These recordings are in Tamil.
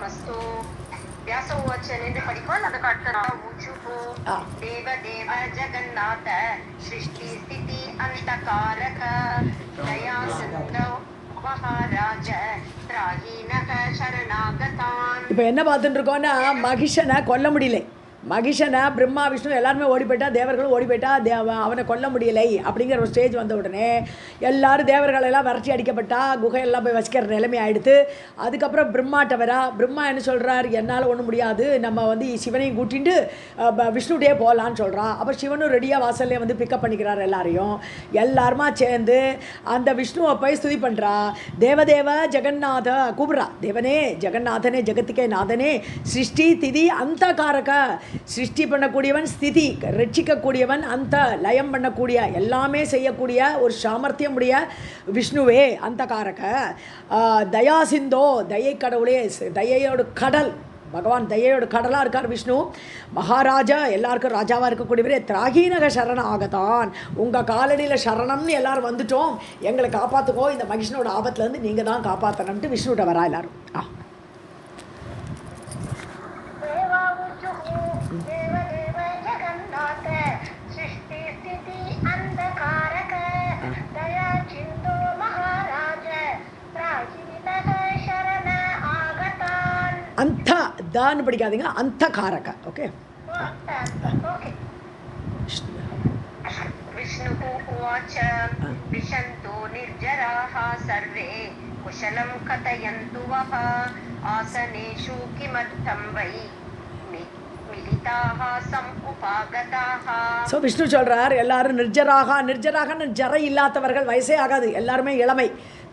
मस्तु व्यासोवचनेन्द्र पडिकोल् अदक्के अर्थन ऊचुको देव देव जगन्नाथ सृष्टि स्थिति अंतकारक दया सिन्धो महाराज त्राहीनः शरणागतान्. இப்போ என்ன பார்த்துட்டு இருக்கோம்னா மகிஷனை கொல்ல முடியல. மகிஷனை பிரம்மா விஷ்ணு எல்லாருமே ஓடி போயிட்டா, தேவர்களும் ஓடி போயிட்டா, அவனை கொல்ல முடியலை அப்படிங்கிற ஒரு ஸ்டேஜ் வந்த உடனே எல்லாரும் தேவர்களெல்லாம் விரட்டி அடிக்கப்பட்டா, குகையெல்லாம் போய் வசிக்கிற நிலைமை ஆகிடுது. அதுக்கப்புறம் பிரம்மாட்ட வரா. பிரம்மா என்ன சொல்கிறார், என்னால் ஒன்றும் முடியாது, நம்ம வந்து சிவனையும் கூட்டிட்டு விஷ்ணுட்டே போகலான்னு சொல்கிறா. அப்போ சிவனும் ரெடியாக வாசல்லே வந்து பிக்கப் பண்ணிக்கிறார் எல்லாரையும். எல்லாருமா சேர்ந்து அந்த விஷ்ணுவை போய் ஸ்துதி பண்ணுறா. தேவதேவ ஜெகநாத கூப்பிட்றா. தேவனே, ஜெகநாதனே, ஜெகத்துக்கே நாதனே, சிருஷ்டி திதி அந்த காரக, சிருஷ்டி பண்ணக்கூடியவன், ஸ்திதி ரட்சிக்கக்கூடியவன், அந்த லயம் பண்ணக்கூடிய எல்லாமே செய்யக்கூடிய ஒரு சாமர்த்தியம் உடைய விஷ்ணுவே அந்த காரக. தயா சிந்தோ, தயை கடவுளே, தயையோட கடல் பகவான், தயையோட கடலாக இருக்கார் விஷ்ணு. மகாராஜா, எல்லாருக்கும் ராஜாவாக இருக்கக்கூடியவரே, திராகீனக சரண ஆகத்தான், உங்கள் காலடியில் சரணம்னு எல்லாரும் வந்துட்டோம், எங்களை காப்பாற்றுக்கோ, இந்த மகிஷனோட ஆபத்துலேருந்து நீங்கள் தான் காப்பாற்றணும்ட்டு விஷ்ணுகிட்ட வரா எல்லாரும். அந்த தான்னு படிக்காதீங்க, அந்த காரக. ஓகே. விஷ்ணு உவாச்ச விஷந்தோ நிர்ஜராः सर्वे कुशलं कथयन्तु वः आसनेषु किमर्थं वै मिलिताः समुपागताः. ஸோ விஷ்ணு சொல்கிறார், எல்லாரும் நிர்ஜராகன்னு ஜரை இல்லாதவர்கள், வயசே ஆகாது, எல்லாருமே இளமை.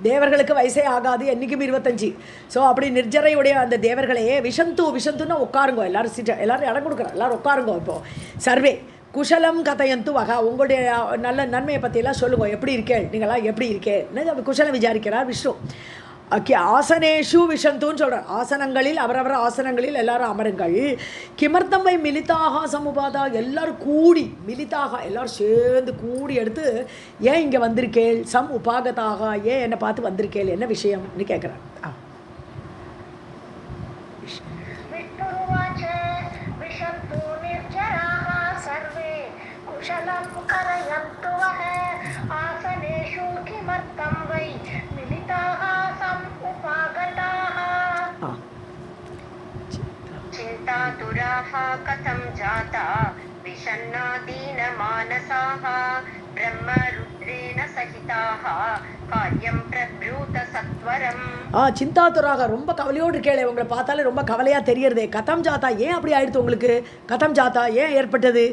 தேவர்களுக்கு வயசே ஆகாது, என்றைக்கும் 25. ஸோ அப்படி நிர்ஜரையுடைய அந்த தேவர்களே, விஷந்துன்னா உட்காருங்கோ, எல்லாரும் இடம் கொடுக்குறோம், எல்லோரும் உட்காருங்கோ. இப்போது சர்வே குஷலம் கதையந்து வகா, உங்களுடைய நல்ல நன்மையை பற்றியெல்லாம் சொல்லுங்க, எப்படி இருக்கேள், நீங்களாம் எப்படி இருக்கேள் குஷலம் விசாரிக்கிறார் விஷ்ணு. ஆசனேஷு விஷந்துன்னு சொல்கிறார். ஆசனங்களில், அவரவர் ஆசனங்களில் எல்லாரும் அமருங்கள். கிமர்த்தம்பை மிலிதாக சமுபாதா, எல்லோரும் கூடி, மிலிதாக எல்லாரும் சேர்ந்து கூடி எடுத்து, ஏன் இங்கே வந்திருக்கேள், சம் உபாகதாக, ஏன் என்னை பார்த்து வந்திருக்கேள், என்ன விஷயம்னு கேட்குறார். चिन्तातुराः कथं जाता विषण्णा दीनमानसाः ब्रह्मरुद्रेण सहिताः कार्यं प्रब्रूत सत्वरम्. சிந்தாத்துராக, ரொம்ப கவலையோடு இருக்கேளே, உங்களை பார்த்தாலே ரொம்ப கவலையாக தெரியறதே. கதம் ஜாத்தா, ஏன் அப்படி ஆயிடுத்து உங்களுக்கு, கதம் ஜாத்தா ஏன் ஏற்பட்டது.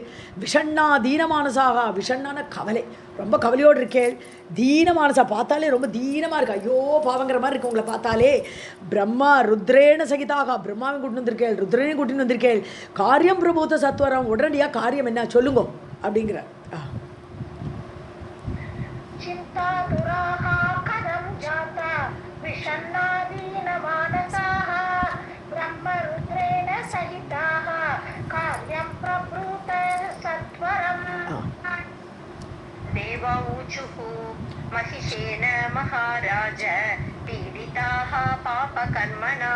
விஷண்ணா தீனமானசாக, விஷண்ணான கவலை, ரொம்ப கவலையோடு இருக்கேள். தீனமானசா, பார்த்தாலே ரொம்ப தீனமாக இருக்கு, ஐயோ பாவங்கிற மாதிரி இருக்கு உங்களை பார்த்தாலே. பிரம்மா ருத்ரேன சகிதாக, பிரம்மாவையும் கூட்டின்னு வந்திருக்கேள், ருத்ரனையும் கூட்டின்னு வந்திருக்கேள். காரியம் பிரபூத்த சத்வரம், உடனடியாக காரியம் என்ன சொல்லுங்க அப்படிங்கிற. देवौचुः महिषेन महाराज पीडिताः पापकर्मणा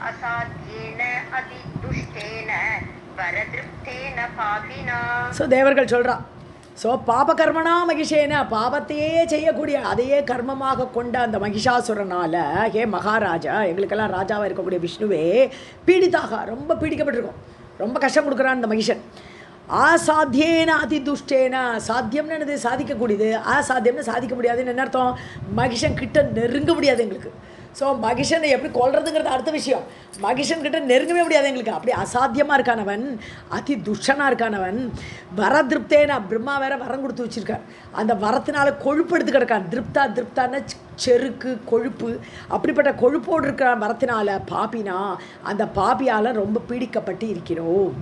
असाध्येन अतिदुष्टेन वरदृप्तेन पापिना. ஸோ தேவர்கள் சொல்கிறா, ஸோ பாபகர்மனா மகிஷேன, பாபத்தையே செய்யக்கூடிய அதையே கர்மமாக கொண்ட அந்த மகிஷாசுரனால், ஹே மகாராஜா, எங்களுக்கெல்லாம் ராஜாவாக இருக்கக்கூடிய விஷ்ணுவே, பீடிதாக ரொம்ப பீடிக்கப்பட்டிருக்கோம், ரொம்ப கஷ்டம் கொடுக்குறான் அந்த மகிஷன். அசாத்தியேன அதி துஷ்டேன, சாத்தியம்னு என்னது, சாதிக்கக்கூடியது, அசாத்தியம்னு சாதிக்க முடியாதுன்னு என்ன அர்த்தம், மகிஷன் கிட்ட நெருங்க முடியாது எங்களுக்கு. ஸோ மகிஷனை எப்படி கொள்றதுங்கிறது அடுத்த விஷயம், மகிஷன் கிட்ட நெருங்கவே முடியாது எங்களுக்கு, அப்படி அசாத்தியமாக இருக்கானவன், அதி துஷ்டனாக இருக்கானவன். வரதிருப்தேன, பிரம்மா வேற வரம் கொடுத்து வச்சுருக்கார், அந்த வரத்தினால கொழுப்பு எடுத்து கிடக்கான். திருப்தான செருக்கு கொழுப்பு, அப்படிப்பட்ட கொழுப்போடு இருக்கிற வரத்தினால பாப்பினா, அந்த பாப்பியால் ரொம்ப பீடிக்கப்பட்டு இருக்கிறோம்.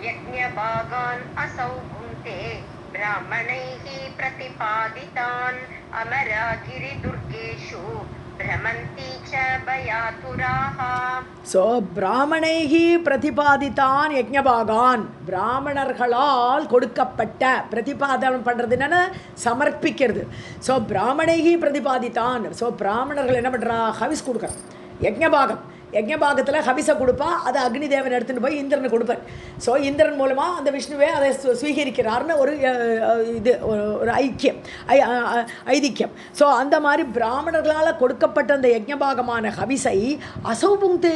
यज्ञभागान् असौ भुङ्क्ते ब्राह्मणैः प्रतिपादितान् अमरागिरिदुर्गेषु ஸோ பிராமணைகி பிரதிபாதித்தான் யஜ்ஞபாகான், பிராமணர்களால் கொடுக்கப்பட்ட, பிரதிபாதனம் பண்ணுறது என்னென்னா சமர்ப்பிக்கிறது. ஸோ பிராமணைகி பிரதிபாதித்தான், ஸோ பிராமணர்கள் என்ன பண்ணுறா, ஹவிஸ் கொடுக்குறான். யஜ்ஞபாகம், யஜ்ஞபாகத்தில் ஹவிசை கொடுப்பா, அதை அக்னி தேவன் எடுத்துகிட்டு போய் இந்திரனுக்கு கொடுப்பார். ஸோ இந்திரன் மூலமாக அந்த விஷ்ணுவே அதை ஸ்வீகரிக்கிறார்னு ஒரு இது ஒரு ஐதிக்கியம். ஸோ அந்த மாதிரி பிராமணர்களால் கொடுக்கப்பட்ட அந்த யஜ்ஞபாகமான ஹவிசை அசௌபுங்கு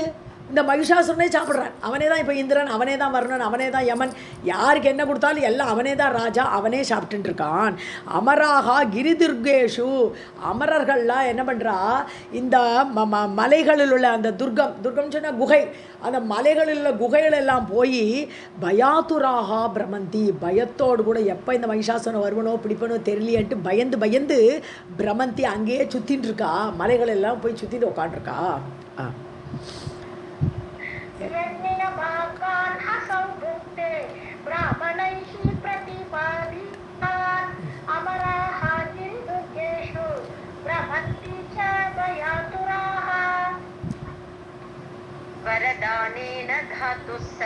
இந்த மகிஷாசுரனே சாப்பிட்றான். அவனே தான் இப்போ இந்திரன், அவனே தான் வருணன், அவனே தான் யமன், யாருக்கு என்ன கொடுத்தாலும் எல்லாம் அவனே தான் ராஜா, அவனே சாப்பிட்டுட்டு இருக்கான். அமராகா கிரிதுர்கேஷு, அமரர்கள்லாம் என்ன பண்ணுறா, இந்த மலைகளில் உள்ள அந்த துர்கம் சொன்னால் குகை, அந்த மலைகளில் உள்ள குகைகளெல்லாம் போய் பயாத்துராகா பிரமந்தி, பயத்தோடு கூட எப்போ இந்த மகிஷாசுரன் வருவனோ பிடிப்பனோ தெரியலையன்ட்டு பயந்து பயந்து பிரமந்தி அங்கேயே சுற்றின்னு இருக்கா, மலைகளெல்லாம் போய் சுற்றிட்டு உட்காண்டிருக்கா. वरदानेन धातुस्स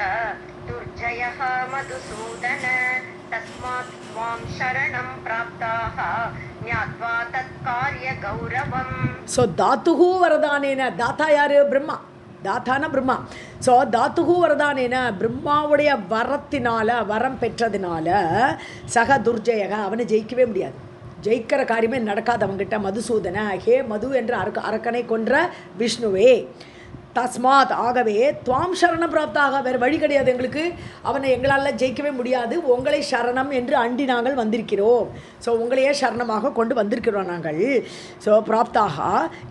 दुर्जयः मधुसूदन तस्मात् त्वां शरणं प्राप्ताः ज्ञात्वा तत्कार्य गौरवम्. सो धातुः वरदानेन, दाता याரு, பிரம்மா, தாத்தான பிரம்மா. ஸோ தாத்துகு வரதானேன, பிரம்மாவுடைய வரத்தினால, வரம் பெற்றதுனால, சக துர்ஜயக, அவனை ஜெயிக்கவே முடியாது, ஜெயிக்கிற காரியமே நடக்காது அவங்கிட்ட. மதுசூதன, ஹே மது என்ற அரக்கனை கொன்ற விஷ்ணுவே, தஸ்மாத் ஆகவே துவாம் சரணம் பிராப்தாக, வேறு வழி கிடையாது எங்களுக்கு, அவனை எங்களால் ஜெயிக்கவே முடியாது, உங்களை சரணம் என்று அண்டி நாங்கள் வந்திருக்கிறோம். ஸோ உங்களையே சரணமாக கொண்டு வந்திருக்கிறோம் நாங்கள். ஸோ பிராப்தாக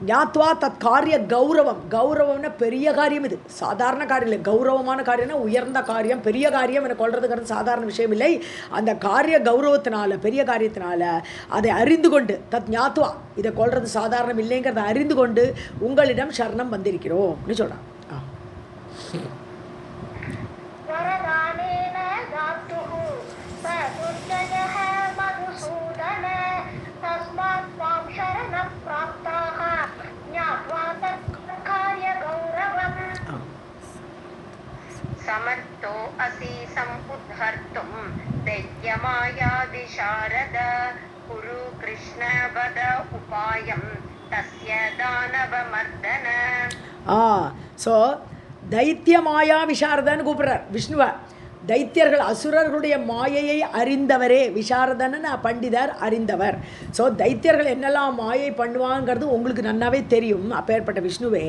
ஞாத்வா தத் காரிய கௌரவம், கௌரவம்னா பெரிய காரியம், இது சாதாரண காரியம் இல்லை, கௌரவமான காரியம்னா உயர்ந்த காரியம், பெரிய காரியம் என கொள்றதுங்கிறது சாதாரண விஷயம் இல்லை. அந்த காரிய கௌரவத்தினால, பெரிய காரியத்தினால அதை அறிந்து கொண்டு, தத் ஞாத்வா, இதை கொள்வது சாதாரணம் இல்லைங்கிறத அறிந்து கொண்டு உங்களிடம் சரணம் வந்திருக்கிறோம் சொல்றான். समर्थो असि समुद्धर्तुं दैत्यमाया विशारद कुरु कृष्ण वद उपायं तस्य दानवमर्दन. ஸோ தைத்திய மாயா விசாரதன்னு கூப்பிட்றார் விஷ்ணுவை. தைத்தியர்கள், அசுரர்களுடைய மாயையை அறிந்தவரே, விசாரதன்னு பண்டிதர், அறிந்தவர். ஸோ தைத்தியர்கள் என்னெல்லாம் மாயை பண்ணுவாங்கிறது உங்களுக்கு நன்னாவே தெரியும். அப்பேற்பட்ட விஷ்ணுவே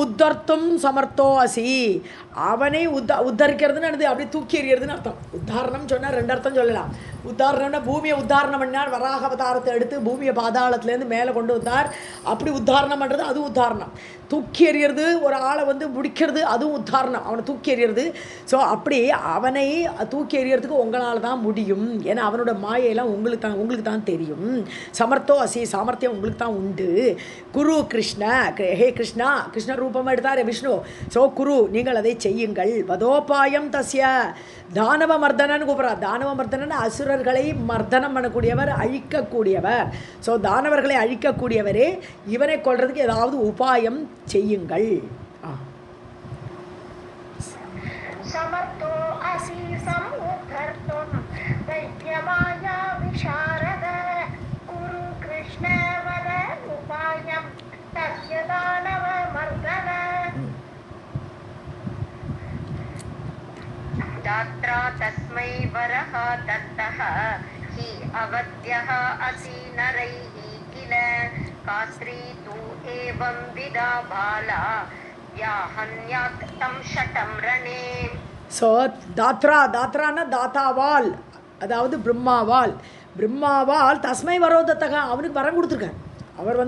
உத்தர்த்தும் சமர்த்தோ அசி, அவனை உத்தரிக்கிறதுன்னு அப்படி தூக்கி எறிகிறதுன்னு அர்த்தம். உத்தாரணம் சொன்னால் ரெண்டு அர்த்தம் சொல்லலாம். உத்தாரணம்னா பூமியை உத்தாரணம் பண்ணார், வராக அவதாரத்தை எடுத்து பூமியை பாதாளத்துலேருந்து மேலே கொண்டு வந்தார், அப்படி உத்தாரணம் பண்ணுறது அது உத்தாரணம். தூக்கி எறிகிறது, ஒரு ஆளை முடிக்கிறது, அதுவும் உத்தாரணம், அவனை தூக்கி எறிகிறது. ஸோ அப்படி அவனை தூக்கி எறிகிறதுக்கு உங்களால் தான் முடியும், ஏன்னா அவனோட மாயெல்லாம் உங்களுக்கு தான் தெரியும். சமர்த்தோ அசி, சாமர்த்தியம் உங்களுக்கு தான் உண்டு. குரு கிருஷ்ண, ஹே கிருஷ்ணா, கிருஷ்ண ரூபம் எடுத்தார் விஷ்ணு. ஸோ குரு, நீங்கள் அதை செய்யுங்கள். வதோபாயம் தஸ்ய தானவ மர்தனன்னு கூப்பிட்றா. தானவ மர்தனன்னு அசுரர்களை மர்தனம் பண்ணக்கூடியவர், அழிக்கக்கூடியவர். ஸோ தானவர்களை அழிக்கக்கூடியவரே, இவனை கொள்றதுக்கு ஏதாவது உபாயம் செய்யுங்கள். समर्थो असि समुद्धर्तुं दैत्यमाया विशारद कुरु कृष्ण वद उपायं तस्य दानवमर्दन. दात्रा तस्मै वरः दत्तः हि अवध्यः असि नरैः किल कास्त्री तु एवं विदा बाला யாஹன்யாத் தம் ஷடம் ரணே. ஸோ தாத்ரான்னா தாத்தாவால், அதாவது பிரம்மாவால் தஸ்மை வரோதத்தக, அவனுக்கு வரம் கொடுத்துருக்கார். அவர்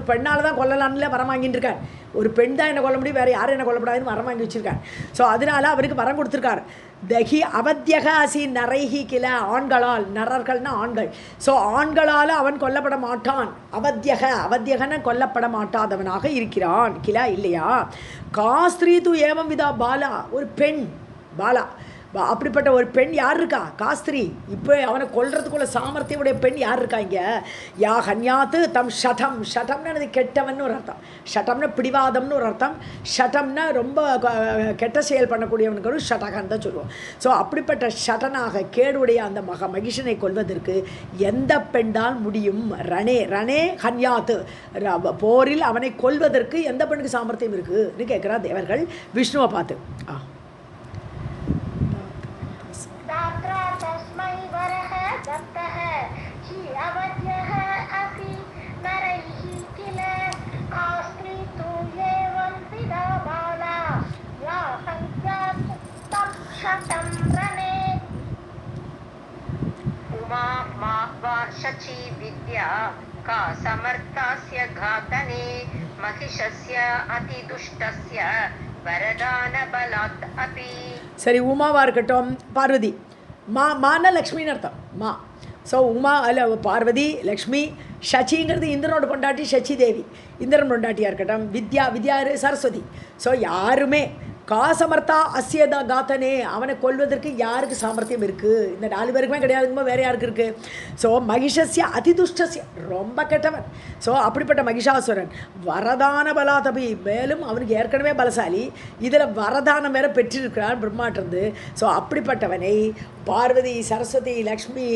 பெண்ணால் தான் கொல்லலான்ல வரம் வாங்கிட்டு இருக்கார். ஒரு பெண் தான் என்னை கொல்ல முடியும், வேறு யாரும் என்னை கொல்லப்படாதுன்னு வரம் வாங்கி வச்சுருக்கார். ஸோ அதனால் அவருக்கு வரம் கொடுத்துருக்கார். தஹி அவத்தியக அசி நரைஹி கில, ஆண்களால், நரர்கள்னா ஆண்கள். ஸோ ஆண்களால் அவன் கொல்லப்பட மாட்டான். அவத்தியகன கொல்லப்பட மாட்டாதவனாக இருக்கிறான். கிலா இல்லையா? காஸ்திரீ து ஏவம் விதா பாலா, ஒரு பெண் பாலா. அப்படிப்பட்ட ஒரு பெண் யார் இருக்கா? காஸ்திரி. இப்போ அவனை கொல்றதுக்குள்ள சாமர்த்தியமுடைய பெண் யார் இருக்கா இங்கே? யா ஹன்யாத்து தம் ஷடம். ஷடம்னா அது கெட்டவன் ஒரு அர்த்தம். ஷடம்னா பிடிவாதம்னு ஒரு அர்த்தம். ஷடம்னா ரொம்ப கெட்ட செயல் பண்ணக்கூடியவனுக்கு ஒரு ஷடகன் தான் சொல்லுவோம். ஸோ அப்படிப்பட்ட ஷடனாக கேடுடைய அந்த மகிஷனை கொல்வதற்கு எந்த பெண்டால் முடியும்? ரணே ரணே ஹன்யாத்து, போரில் அவனை கொல்வதற்கு எந்த பெண்ணுக்கு சாமர்த்தியம் இருக்குன்னு கேட்குறா தேவர்கள் விஷ்ணுவை பார்த்து. उमा माह्वा शची विद्या का समर्थास्य घातने महिषस्य अतिदुष्टस्य वरदानबलात् अपि. சரி, உமாவா இருக்கட்டும், பார்வதி. மான லக்ஷ்மின்னு அர்த்தம். மா. ஸோ உமா அல்ல பார்வதி, லக்ஷ்மி. ஷச்சிங்கிறது இந்திரனோட பொண்டாட்டி ஷச்சி தேவி, இந்திரன் பொண்டாட்டியாக இருக்கட்டும். வித்யா சரஸ்வதி. ஸோ யாருமே காசமர்த்தா அஸ்யதா காத்தனே, அவனை கொல்வதற்கு யாருக்கு சாமர்த்தியம் இருக்குது? இந்த 4 பேருக்குமே கிடையாதுங்கும்போது வேறு யாருக்கு இருக்குது? ஸோ மகிஷஸ்ய அதிதுஷ்டஸ்ய, ரொம்ப கெட்டவன். ஸோ அப்படிப்பட்ட மகிஷாசுரன் வரதான பலாதபி, மேலும் அவனுக்கு ஏற்கனவே பலசாலி, இதில் வரதானம் வேற பெற்றிருக்கிறான் பிரம்மாட்டிருந்து. ஸோ அப்படிப்பட்டவனை பார்வதி, சரஸ்வதி, லக்ஷ்மி,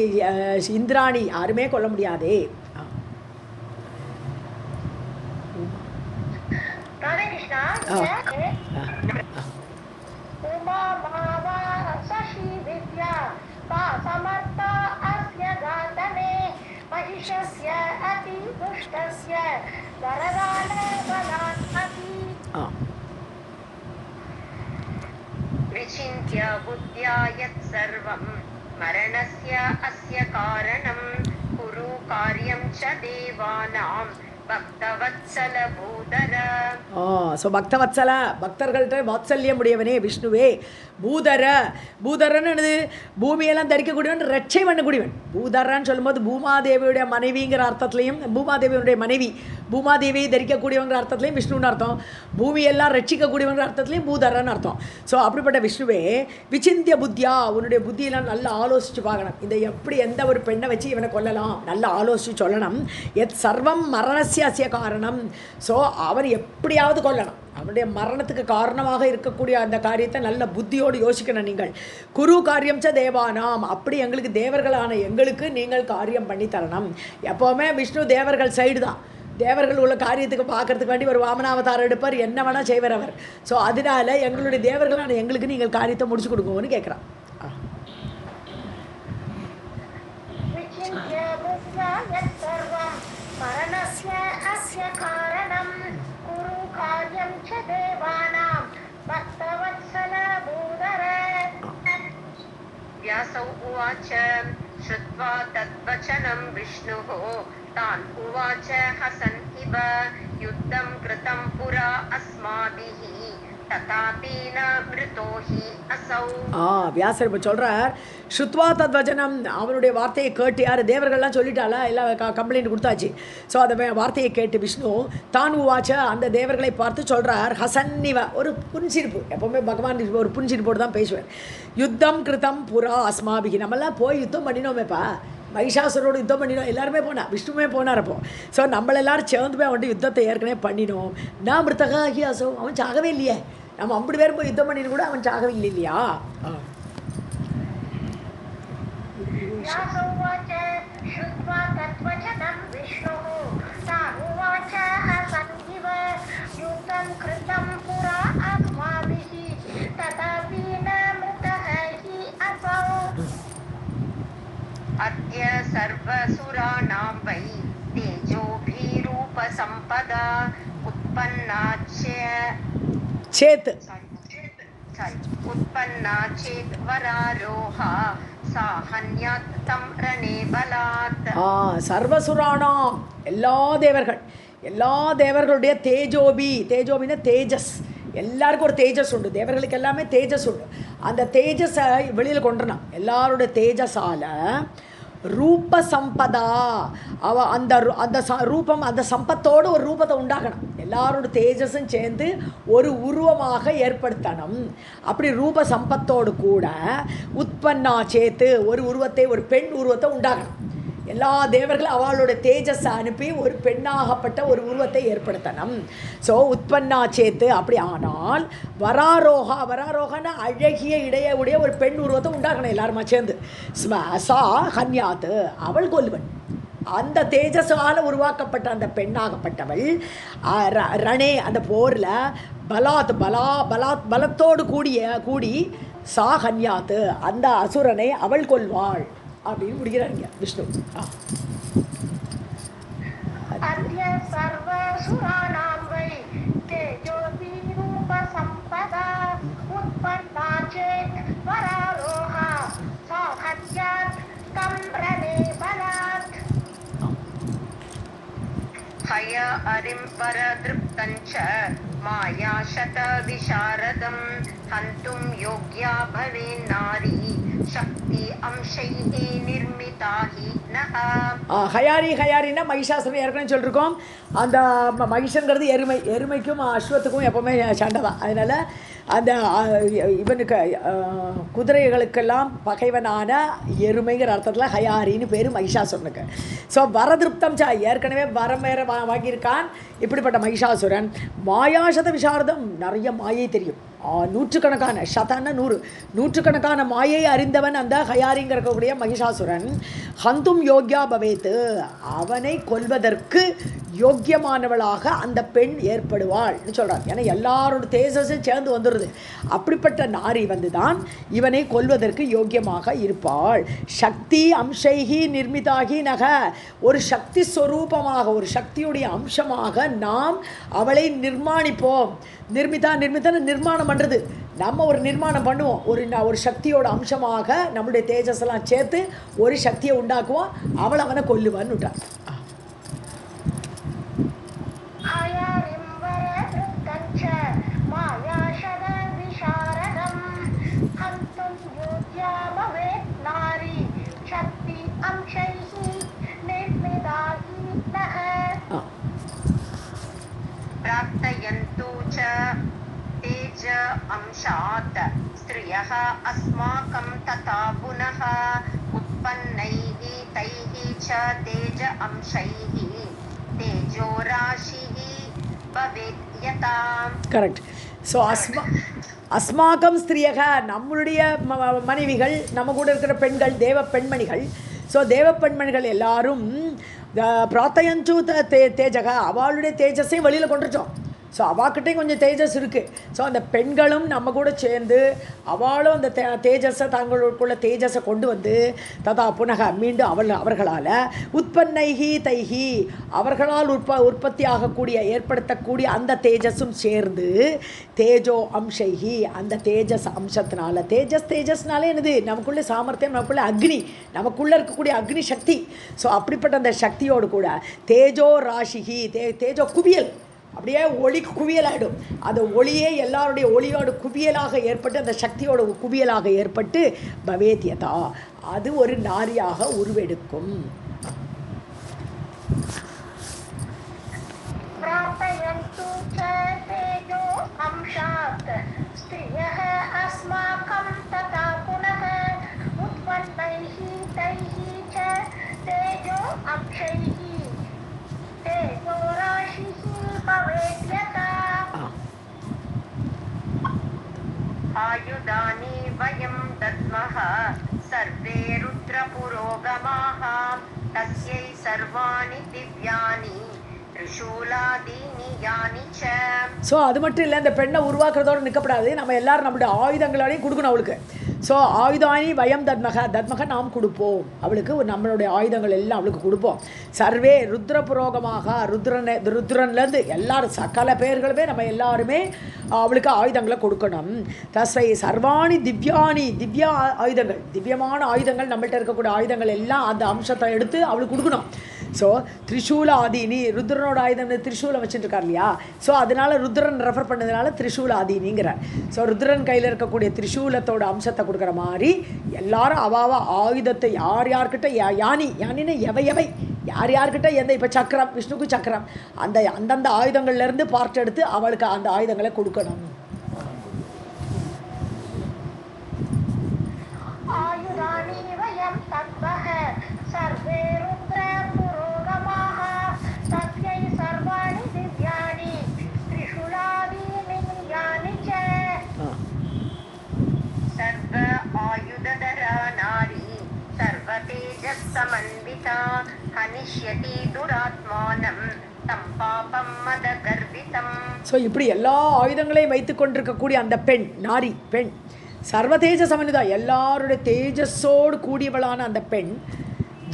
இந்திராணி யாருமே கொல்ல முடியாதே. विचिन्त्य बुद्ध्या यत् सर्वं मरणस्य अस्य कारणं कुरु कार्यं च देवानां பக்தவத்சல பூதர. ஸோ பக்தவத்சல, பக்தர்கள்ட்ட வாத்சல்யம் உடையவனே விஷ்ணுவே. பூதர, பூதரன்னு என்னது? பூமியெல்லாம் தரிக்கக்கூடியவன், ரட்சை பண்ணக்கூடியவன். பூதரான்னு சொல்லும்போது பூமாதேவியுடைய மனைவிங்கிற அர்த்தத்துலையும், பூமாதேவியுடைய மனைவி பூமாதேவியை தரிக்கக்கூடியவங்கிற அர்த்தத்துலையும் விஷ்ணுன்னு அர்த்தம். பூமியெல்லாம் ரட்சிக்கக்கூடியவங்கிற அர்த்தத்துலையும் பூதரன்னு அர்த்தம். ஸோ அப்படிப்பட்ட விஷ்ணுவே விசிந்திய புத்தியா, உன்னுடைய புத்தியெல்லாம் நல்லா ஆலோசித்து பார்க்கணும். இந்த எப்படி எந்த ஒரு பெண்ணை வச்சு இவனை கொல்லலாம் நல்லா ஆலோசித்து சொல்லணும். எத் சர்வம் மரணஸ்ய அஸ்ய காரணம். ஸோ அவன் எப்படியாவது கொல்லணும். அவனுடைய மரணத்துக்கு காரணமாக இருக்கக்கூடிய அந்த காரியத்தை நல்ல புத்தியோடு யோசிக்கணும் நீங்கள். குரு காரியம் ச தேவானாம், அப்படி எங்களுக்கு தேவர்களான எங்களுக்கு நீங்கள் காரியம் பண்ணி தரணும். எப்போவுமே விஷ்ணு தேவர்கள் சைடு தான். தேவர்கள் உள்ள காரியத்துக்கு பார்க்கறதுக்கு வேண்டி ஒரு வாமனாவதாரம் எடுப்பார், என்ன வேணால் செய்வார் அவர். ஸோ அதனால எங்களுடைய தேவர்களான எங்களுக்கு நீங்கள் காரியத்தை முடிச்சு கொடுங்கன்னு கேட்குறான். व्यासौ उवाच श्रुत्वा तद्वचनं विष्णुः तान् उवाच हसन् इव युद्धं कृतं पुरा अस्माभिः तथापि न मृतो हि असौ. வியாசர் இப்போ சொல்கிறார், ஸ்ருத்வா தத்வச்சனம், அவனுடைய வார்த்தையை கேட்டு. யார்? தேவர்கள்லாம் சொல்லிட்டாளா, எல்லாம் கம்ப்ளைண்ட் கொடுத்தாச்சு. ஸோ அந்த வார்த்தையை கேட்டு விஷ்ணு தான் உவாச்ச, அந்த தேவர்களை பார்த்து சொல்கிறார், ஹசன்னிவ, ஒரு புன்சிரிப்பு. எப்போவுமே பகவான் ஒரு புன்சிரிப்போடு தான் பேசுவார். யுத்தம் கிருத்தம் புறா அஸ்மாபிகி, நம்மளாம் போய் யுத்தம் பண்ணினோமேப்பா, மகிஷாசுரோடு யுத்தம் பண்ணினோம், எல்லாருமே போனா, விஷ்ணுவே போனார். அப்போ ஸோ நம்மளெல்லாரும் சேர்ந்து போய் அவன்ட்டு யுத்தத்தை ஏற்கனவே பண்ணினோம். நான் மிருத்தகாகி அசோ, அவன் சாகவே இல்லையே. நம்ம 50 பேரும் போய் யுத்தம் பண்ணின்னு கூட அவன் சாகவே இல்லை இல்லையா? अद्य सर्वसुराणां वै तेजोभिरूपसम्पदा उत्पन्ना चेत् वरारोहा साहन्यात् तं रणे बलात्. சர்வசுராணாம், எல்லா தேவர்களுடைய தேஜோபின்னா தேஜஸ். எல்லாருக்கும் ஒரு தேஜஸ் உண்டு, தேவர்களுக்கு எல்லாமே தேஜஸ் உண்டு. அந்த தேஜஸை வெளியில் கொண்டுறணும். எல்லாருடைய தேஜஸால் ரூப சம்பதா. அந்த ரூபம், அந்த சம்பத்தோடு ஒரு ரூபத்தை உண்டாகணும். எல்லாரோட தேஜஸும் சேர்ந்து ஒரு உருவமாக ஏற்படுத்தணும். அப்படி ரூப சம்பத்தோடு கூட உற்பன்னா சேத்து ஒரு உருவத்தை, ஒரு பெண் உருவத்தை உண்டாகணும். எல்லா தேவர்களும் அவளோட தேஜஸை அனுப்பி ஒரு பெண்ணாகப்பட்ட ஒரு உருவத்தை ஏற்படுத்தணும். ஸோ உற்பன்னா சேத்து. அப்படி ஆனால் வராரோகன்னு அழகிய இடையுடைய ஒரு பெண் உருவத்தை உண்டாகணும் எல்லாருமா சேர்ந்து. சா ஹன்யாத்து, அவள் கொல்வன். அந்த தேஜஸால் உருவாக்கப்பட்ட அந்த பெண்ணாகப்பட்டவள் ரணே, அந்த போரில் பலத்தோடு கூடி சா ஹன்யாத்து, அந்த அசுரனை அவள் கொல்வாள் அப்படின்னு முடிக்கிறாங்க விஷ்ணு. ஹய அரிம்பர திருப்தஞ்ச மாயா சத விசாரதம் ஹந்தும் யோக்யா பவே நாரி சக்தி அம்சைஹி நிர்மிதாஹி நஹ. ஹயாரின்னா மகிஷாசுரன் ஏற்கனவே சொல்லியிருக்கோம். அந்த மகிஷங்கிறது எருமைக்கும் அஸ்வத்துக்கும் எப்போவுமே சண்டை தான். அதனால் அந்த இவனுக்கு குதிரைகளுக்கெல்லாம் பகைவனான எருமைங்கிற அர்த்தத்தில் ஹயாரின்னு பேர் மகிஷாசுரனுக்கு. ஸோ வரதிருப்தம் ஏற்கனவே வரம் வேற வாங்கியிருக்கான் இப்படிப்பட்ட மகிஷாசுரன். மாயாசத விசாரதம், நிறைய மாயை தெரியும். நூற்றுக்கணக்கான, சதன்னா 100, நூற்றுக்கணக்கான மாயை அறிந்தவன் அந்த ஹயாரிங்கக்கூடிய மகிஷாசுரன். ஹந்தும் யோக்யா பவேத்து, அவனை கொல்வதற்கு யோக்கியமானவளாக அந்த பெண் ஏற்படுவாள்னு சொல்கிறார். ஏன்னா எல்லாரோட தேஜஸும் சேர்ந்து வந்துடுது. அப்படிப்பட்ட நாரி தான் இவனை கொல்வதற்கு யோக்கியமாக இருப்பாள். சக்தி அம்சைகி நிர்மிதாகி நக, ஒரு சக்தி ஸ்வரூபமாக, ஒரு சக்தியுடைய அம்சமாக நாம் அவளை நிர்மாணிப்போம். நிர்மாணம் பண்ணுறது, நம்ம ஒரு நிர்மாணம் பண்ணுவோம். ஒரு சக்தியோட அம்சமாக நம்முடைய தேஜஸெல்லாம் சேர்த்து ஒரு சக்தியை உண்டாக்குவோம். அவனை கொல்லுவான்னு விட்டார். प्राप्तयन्तु च तेज अंशात् स्त्रियः अस्माकं तथा पुनः उत्पन्नैः तैः च तेज अंशैः तेजो राशिः भवेत् यथा. கரெக்ட். ஸோ அஸ்மாக்கம் ஸ்திரியக, நம்மளுடைய மனைவிகள், நம்ம கூட இருக்கிற பெண்கள், தேவ பெண்மணிகள். ஸோ தேவ பெண்மணிகள் எல்லாரும் பிரார்த்தயஞ்சு தேஜக, அவளுடைய தேஜஸையும் வெளியில் கொண்டுச்சோம். ஸோ அவாக்கிட்டையும் கொஞ்சம் தேஜஸ் இருக்குது. ஸோ அந்த பெண்களும் நம்ம கூட சேர்ந்து அவளும் அந்த தேஜஸை, தங்களுக்குள்ள தேஜஸை கொண்டு வந்து ததா புனக மீண்டும் அவர்களால் உற்பன்னைகி தைஹி, அவர்களால் உற்பத்தி ஆகக்கூடிய, ஏற்படுத்தக்கூடிய அந்த தேஜஸும் சேர்ந்து தேஜோ அம்சைஹி, அந்த தேஜஸ் அம்சத்தினால, தேஜஸ்னாலே என்னது, நமக்குள்ளே சாமர்த்தியம், நமக்குள்ளே அக்னி, நமக்குள்ளே இருக்கக்கூடிய அக்னி சக்தி. ஸோ அப்படிப்பட்ட அந்த சக்தியோடு கூட தேஜோ ராசிஹி, தேஜோ குவியல், அப்படியே ஒளி குவியலாகிடும். அந்த ஒளியே எல்லாருடைய ஒளியோட குவியலாக ஏற்பட்டு, அந்த சக்தியோட குவியலாக ஏற்பட்டு பவேத்யதா, அது ஒரு நாரியாக உருவெடுக்கும். आयुधानि वयं दद्मः सर्वे रुद्रपुरोगमाः तस्यै सर्वाणि दिव्यानि त्रिशूलादीनि यानि च. ஸோ அது மட்டும் இல்லை, இந்த பெண்ணை உருவாக்குறதோடு நிற்கப்படாது. நம்ம எல்லாரும் நம்மளுடைய ஆயுதங்களாலையும் கொடுக்கணும் அவளுக்கு. ஸோ ஆயுதானி வயம் தத்மக நாம் கொடுப்போம் அவளுக்கு. நம்மளுடைய ஆயுதங்கள் எல்லாம் அவளுக்கு கொடுப்போம். சர்வே ருத்ர புரோகமாக, ருத்ரன்லேருந்து எல்லாரும் சகல பேர்களுமே நம்ம எல்லாருமே அவளுக்கு ஆயுதங்களை கொடுக்கணும். தஸ்வை சர்வாணி திவ்யானி, திவ்யா ஆயுதங்கள், திவ்யமான ஆயுதங்கள், நம்மள்கிட்ட இருக்கக்கூடிய ஆயுதங்கள் எல்லாம் அந்த அம்சத்தை எடுத்து அவளுக்கு கொடுக்கணும். ஸோ திரிசூல ஆதீனி, ருத்ரனோட ஆயுதம் திரிசூலம் வச்சுட்டு இருக்கார் இல்லையா, ஸோ அதனால ருத்ரன் ரெஃபர் பண்ணதுனால திரிசூல ஆதீனிங்கிறார். ஸோ ருத்ரன் கையில் இருக்கக்கூடிய திரிசூலத்தோட அம்சத்தை கொடுக்குற மாதிரி எல்லாரும் அவாவா ஆயுதத்தை யார் யார்கிட்ட யானின்னு எவை யார் யார்கிட்ட எந்த, இப்போ சக்கரம், விஷ்ணுக்கு சக்கரம், அந்தந்த ஆயுதங்கள்லேருந்து பார்ட் எடுத்து அவளுக்கு அந்த ஆயுதங்களை கொடுக்கணும். ஸோ இப்படி எல்லா ஆயுதங்களையும் வைத்து கொண்டிருக்கக்கூடிய அந்த பெண், நாரி பெண், சர்வ தேஜ சமனிதா, எல்லாருடைய தேஜஸோடு கூடியவளான அந்த பெண்,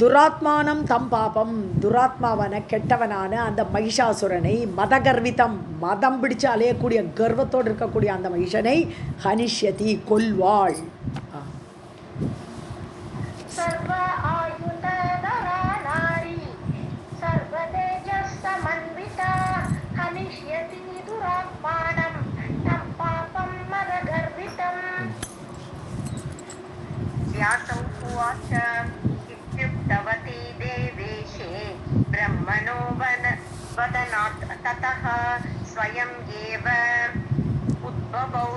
துராத்மானம் தம் பாபம், துராத்மாவான கெட்டவனான அந்த மகிஷாசுரனை, மதகர்விதம், மதம் பிடிச்சு அலையக்கூடிய கர்வத்தோடு இருக்கக்கூடிய அந்த மகிஷனை ஹனிஷ்யதி, கொல்வாள். व्यासौवाच इत्युक्तवती देवेशे ब्रह्मणो वदनात् ततः स्वयं एव उद्भवौ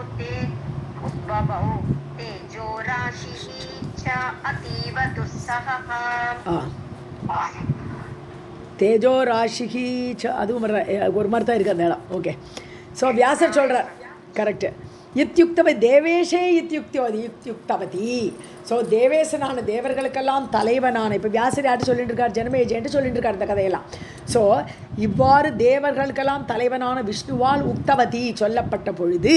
तेजो राशिः च अतीव दुस्सहः. தேஜோ ராஷிகி அதுவும் ஒரு மாதிரி தான் இருக்குது அந்த இடம். ஓகே, ஸோ வியாசர் சொல்கிறார், கரெக்டு. இத்யுக்தவதி தேவேஷே இத்யுக்தவதி. ஸோ தேவேசனான தேவர்களுக்கெல்லாம் தலைவனான, இப்போ வியாசர் யார்ட்டு சொல்லிட்டு இருக்கார், ஜனமேஜன்ட்டு சொல்லிட்டு இருக்கார் இந்த கதையெல்லாம். ஸோ இவ்வாறு தேவர்களுக்கெல்லாம் தலைவனான விஷ்ணுவால் உக்தவதி சொல்லப்பட்ட பொழுது,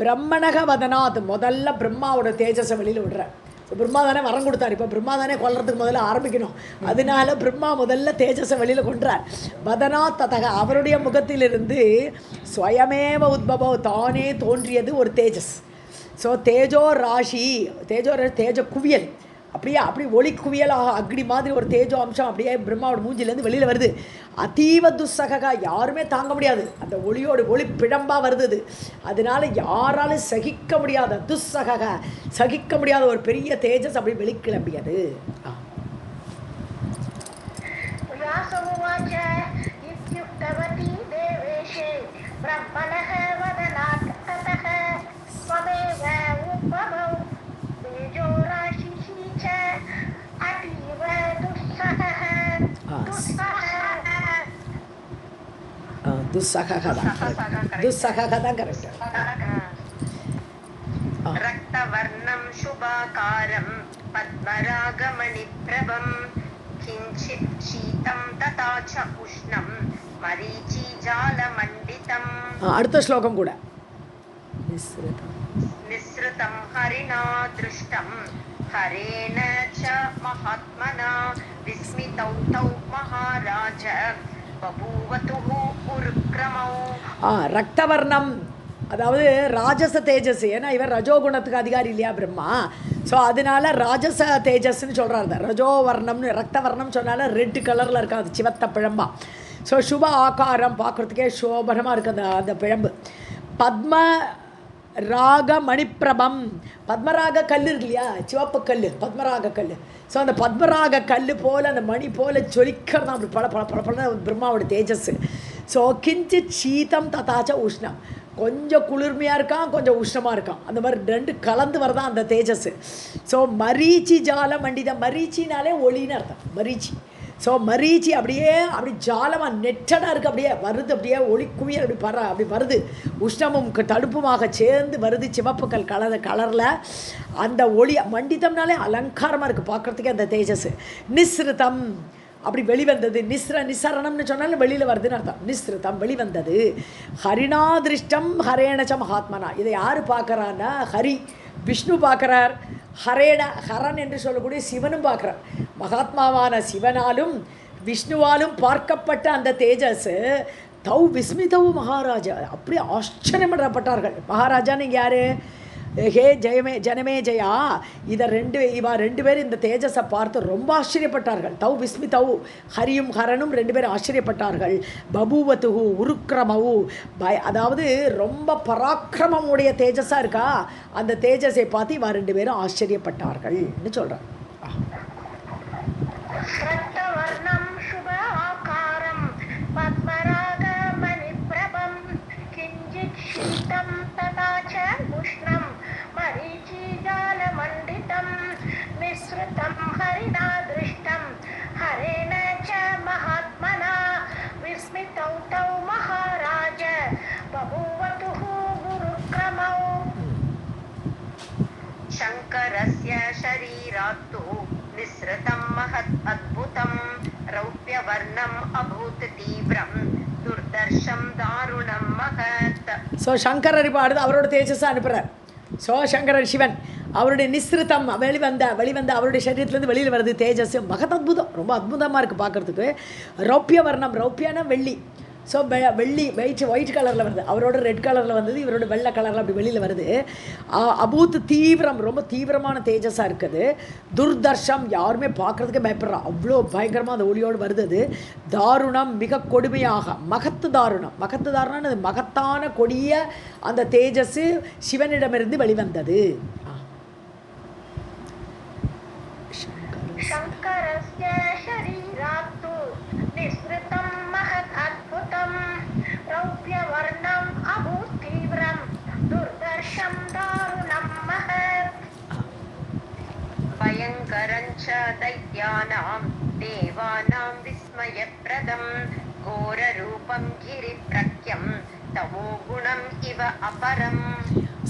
பிரம்மணக வதனாத், முதல்ல பிரம்மாவோட தேஜஸை வெளியில் விடுறார். பிரம்மா தானே வரம் கொடுத்தார், இப்போ பிரம்மா தானே கொல்றதுக்கு முதல்ல ஆரம்பிக்கணும், அதனால பிரம்மா முதல்ல தேஜஸை வெளியில் கொன்றார். வதனா ததக, அவருடைய முகத்திலிருந்து ஸ்வயமேவ உத்பவோ, தானே தோன்றியது ஒரு தேஜஸ். ஸோ தேஜோ ராஷி, தேஜ குவியல், அப்படி ஒளி குவியலாக அக்னி மாதிரி ஒரு தேஜோ அம்சம் அப்படியே பிரம்மாவோட மூஞ்சிலேருந்து வெளியில் வருது. அதீவ துஸ்ஸகா, யாருமே தாங்க முடியாது, அந்த ஒளி பிழம்பாக வருது. அதனால யாராலும் சகிக்க முடியாத, துஸ்ஸகா சகிக்க முடியாத ஒரு பெரிய தேஜஸ் அப்படி வெளிக்கிளம்பியது. துஸ்ஸகா கரெக்ட். ரக்தவர்ணம் சுபாகாரம் பத்மராகமணிப்ரபம் கிஞ்சித் சீதம் ததா ச உஷ்ணம் மரீச்சி ஜாலமண்டிதம். அடுத்த ஸ்லோகம் கூட, நிஸ்ருதம் ஹரிணா திருஷ்டம் ஹரேண ச மகாத்மனா விஸ்மிதௌ தௌ மகாராஜ பபூவதுஹு உருக்ரமௌ. ரக்தவர்ணம் அதாவது ராஜச தேஜஸ், ஏன்னா இவர் ரஜோகுணத்துக்கு அதிகாரி இல்லையா பிரம்மா, ஸோ அதனால ராஜச தேஜஸ்ன்னு சொல்கிறாரு. ரஜோவர்ணம்னு, ரக்தவர்ணம் சொன்னால ரெட் கலரில் இருக்காது, அது சிவத்த பிழம்பா. ஸோ சுப ஆகாரம், பார்க்குறதுக்கே சோபனமாக இருக்குது அந்த பிழம்பு. பத்ம ராக மணிப்பிரபம், பத்மராக கல் இருக்கு இல்லையா, சிவப்பு கல், பத்மராக கல். ஸோ அந்த பத்மராக கல் போல், அந்த மணி போல் ஜொலிக்கிறதான் அப்படி பல பிரம்மாவோட தேஜஸ். ஸோ கிஞ்சித் சீதம் ததாச்ச உஷ்ணம், கொஞ்சம் குளிர்மையாக இருக்கான், கொஞ்சம் உஷ்ணமாக இருக்கான், அந்த மாதிரி ரெண்டு கலந்து வரதான் அந்த தேஜஸ். ஸோ மரீச்சி ஜால மண்டிதம், மரீச்சினாலே ஒளின்னு அர்த்தம், மரீச்சி. ஸோ மரீச்சி அப்படி ஜாலமாக நெட்டடாக இருக்குது, அப்படியே வருது, அப்படியே ஒளி குவியல் அப்படி வருது, உஷ்ணமும் தடுப்புமாக சேர்ந்து வருது, சிவப்புக்கள் கலரில் அந்த ஒளி. மண்டிதம்னாலே அலங்காரமாக இருக்குது பார்க்குறதுக்கே அந்த தேஜஸ். நிஸ்ருதம் அப்படி வெளிவந்தது, நிசரணம்னு சொன்னாலும் வெளியில் வருதுன்னு அர்த்தம். நிஸ்ருதம் வெளிவந்தது. ஹரிணாதிருஷ்டம் ஹரேணச்ச மகாத்மனா, இதை யார் பார்க்குறான்னா ஹரி விஷ்ணு பார்க்குறார், ஹரன் என்று சொல்லக்கூடிய சிவனும் பார்க்குறார். மகாத்மாவான சிவனாலும் விஷ்ணுவாலும் பார்க்கப்பட்ட அந்த தேஜஸ் தௌ விஸ்மிதவு மகாராஜா, அப்படியே ஆச்சரியப்பட்டார்கள். மகாராஜான்னு யார், ஹே ஜனமே ஜெயா, இதை ரெண்டு பேரும் இந்த தேஜஸை பார்த்து ரொம்ப ஆச்சரியப்பட்டார்கள். தௌ விஸ்மி தௌ, ஹரியும் ஹரனும் ரெண்டு பேரும் ஆச்சரியப்பட்டார்கள். பபூவத்துஹு உருக்கிரமவு, அதாவது ரொம்ப பராக்கிரமமுடைய தேஜஸாக இருக்கா, அந்த தேஜஸை பார்த்து இவா ரெண்டு பேரும் ஆச்சரியப்பட்டார்கள்னு சொல்கிறார். शङ्करस्य शरीरात्तु निःसृतं महत् अद्भुतं रौप्यवर्णम् अभूत् तीव्रं दुर्दर्शं दारुणं महत्. ஸோ சங்கரர் இப்போ அடுத்து அவரோட தேஜஸை அனுப்புகிறார். ஸோ சங்கரர் சிவன் அவருடைய நிஸ்ருதம் வெளிவந்த அவருடைய சரீரத்துலேருந்து வெளியில் வருது தேஜஸ், மகத் அத்புதம், ரொம்ப அற்புதமாக இருக்குது பார்க்குறதுக்கு. ரௌப்பிய வர்ணம், ரௌப்பியனா வெள்ளி, ஸோ வெள்ளி ஒயிட் கலரில் வருது, அவரோட ரெட் கலரில் வந்தது, இவரோட வெள்ளை கலரில் அப்படி வெளியில் வருது. அபூத் தீவிரம், ரொம்ப தீவிரமான தேஜஸாக இருக்குது. துர்தர்ஷம், யாருமே பார்க்குறதுக்கே பயப்படுறா, அவ்வளோ பயங்கரமாக அந்த ஒளியோடு வருது. அது தாருணம், மிக கொடுமையாக, மகத்து தாருணம் அது மகத்தான கொடிய அந்த தேஜஸ் சிவனிடமிருந்து வெளிவந்தது. भयङ्करञ्च दैत्यानां देवानां विस्मयप्रदं घोररूपं गिरिप्रख्यं तमोगुणम् इव अपरम्.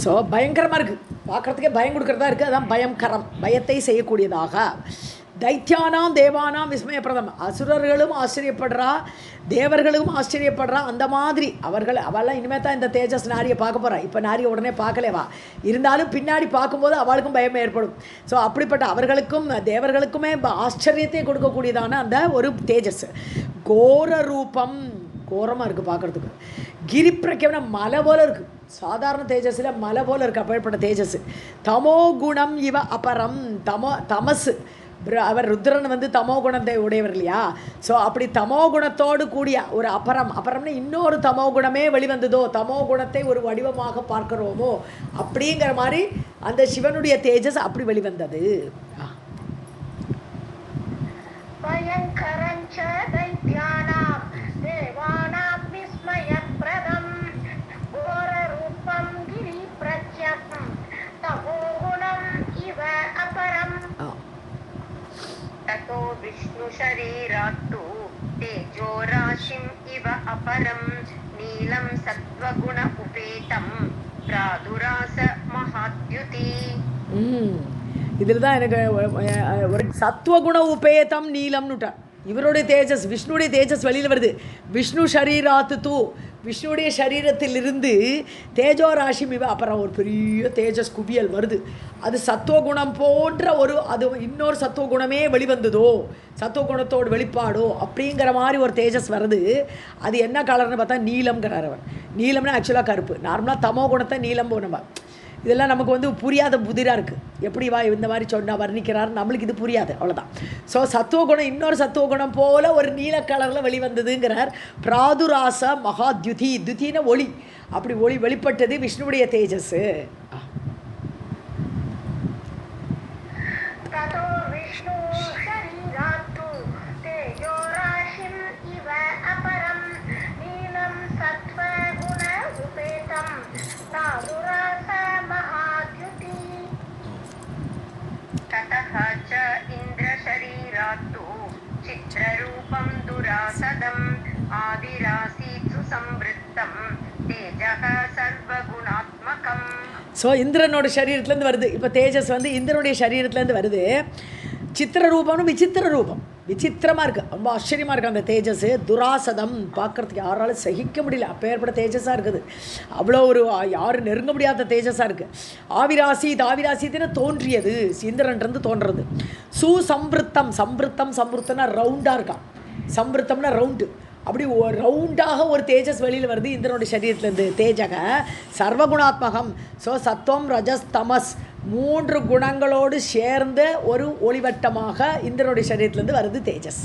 ஸோ பயங்கரமாக இருக்குது, பார்க்குறதுக்கே பயம் கொடுக்குறதா இருக்குது. அதான் பயங்கரம், பயத்தை செய்யக்கூடியதாக. தைத்தியானாம் தேவானாம் விஸ்மயப்பிரதம், அசுரர்களும் ஆச்சரியப்படுறா, தேவர்களும் ஆச்சரியப்படுறா. அந்த மாதிரி அவெல்லாம் இனிமேல் தான் இந்த தேஜஸ் நாரியை பார்க்க போகிறா. இப்போ நாரியை உடனே பார்க்கலேவா, இருந்தாலும் பின்னாடி பார்க்கும்போது அவளுக்கும் பயம் ஏற்படும். ஸோ அப்படிப்பட்ட அவர்களுக்கும் தேவர்களுக்குமே ஆச்சரியத்தை கொடுக்கக்கூடியதான அந்த ஒரு தேஜஸ். கோர ரூபம், கோரமாக இருக்குது பார்க்குறதுக்கு. கிரிப்பிரக்கியம்னா மலை போல் இருக்குது, சாதாரண தேஜஸில் மலை போல் இருக்குது அப்பேற்பட்ட தேஜஸ். தமோ குணம் இவ அபரம், தமசு, அவர் ருத்ரன் தமோ குணத்தை உடையவர் இல்லையா. ஸோ அப்படி தமோ குணத்தோடு கூடிய ஒரு அபரம்னா இன்னொரு தமோ குணமே வெளிவந்ததோ, தமோ குணத்தை ஒரு வடிவமாக பார்க்கிறோமோ அப்படிங்கிற மாதிரி அந்த சிவனுடைய தேஜஸ் அப்படி வெளிவந்தது. ततो विष्णु शरीरात्तु तेजो राशिम् इव अपरं नीलं सत्वगुण उपेतं प्रादुरास महाद्युति. இதில் தான் எனக்கு ஒரு சத்வகுண உபேதம் நீலம்னுட்டா. இவருடைய தேஜஸ், விஷ்ணுடைய தேஜஸ் வெளியில் வருது. விஷ்ணு ஷரீராத்து தூ, விஷ்ணுடைய சரீரத்திலிருந்து தேஜோ ராசி மிவ அப்புறம் ஒரு பெரிய தேஜஸ் குவியல் வருது. அது சத்துவகுணம் போன்ற அது இன்னொரு சத்துவகுணமே வெளிவந்ததோ, சத்துவகுணத்தோடு வெளிப்பாடோ அப்படிங்கிற மாதிரி ஒரு தேஜஸ் வருது. அது என்ன கலர்னு பார்த்தா நீலம்ங்கிறார் அவர். நீலம்னா ஆக்சுவலாக கருப்பு, நார்மலாக தமோ குணத்தை நீலம் போனவா. இதெல்லாம் நமக்கு புரியாத புதிராக இருக்குது. எப்படி இந்த மாதிரி சொன்னால் வர்ணிக்கிறார், நம்மளுக்கு இது புரியாது, அவ்வளோதான். ஸோ சத்துவகுணம் இன்னொரு சத்துவகுணம் போல் ஒரு நீல கலரில் வெளிவந்ததுங்கிறார். பிராதுராச மகாத்யுதி, துதின ஒளி, அப்படி ஒளி வெளிப்பட்டது விஷ்ணுவுடைய தேஜஸ். ततः च इन्द्रशरीरात्तु चित्ररूपं दुरासदम् आदिरासीत् सुसंवृत्तं तेजः सर्वगुणात्मकम्. ஸோ இந்திரனோட சரீரத்துலேருந்து வருது. இப்போ தேஜஸ் இந்திரனுடைய சரீரத்துலேருந்து வருது. சித்திர ரூபம்னு விசித்திர ரூபம், விசித்திரமாக இருக்குது, ரொம்ப ஆச்சரியமாக இருக்குது அந்த தேஜஸ். துராசதம், பார்க்குறதுக்கு யாராலும் சகிக்க முடியல, அப்பேற்பட்ட தேஜஸாக இருக்குது. அவ்வளோ ஒரு யாரும் நெருங்க முடியாத தேஜஸாக இருக்குது. ஆவிராசின்னு தோன்றியது, இந்திரன்றது தோன்றுறது. சுசம்வృத்தம், சம்வృத்தம்னா ரவுண்டாக இருக்கான், சம்வృத்தம்னா ரவுண்டு, அப்படி ரவுண்டாக ஒரு தேஜஸ் வெளியில் வருது இந்திரனுடைய சரீரத்துலேருந்து. தேஜக சர்வகுணாத்மகம். ஸோ சத்வம் ரஜஸ் தமஸ் 3 குணங்களோடு சேர்ந்த ஒரு ஒளிவட்டமாக இந்திரனுடைய சரீரத்துலேருந்து வருது தேஜஸ்.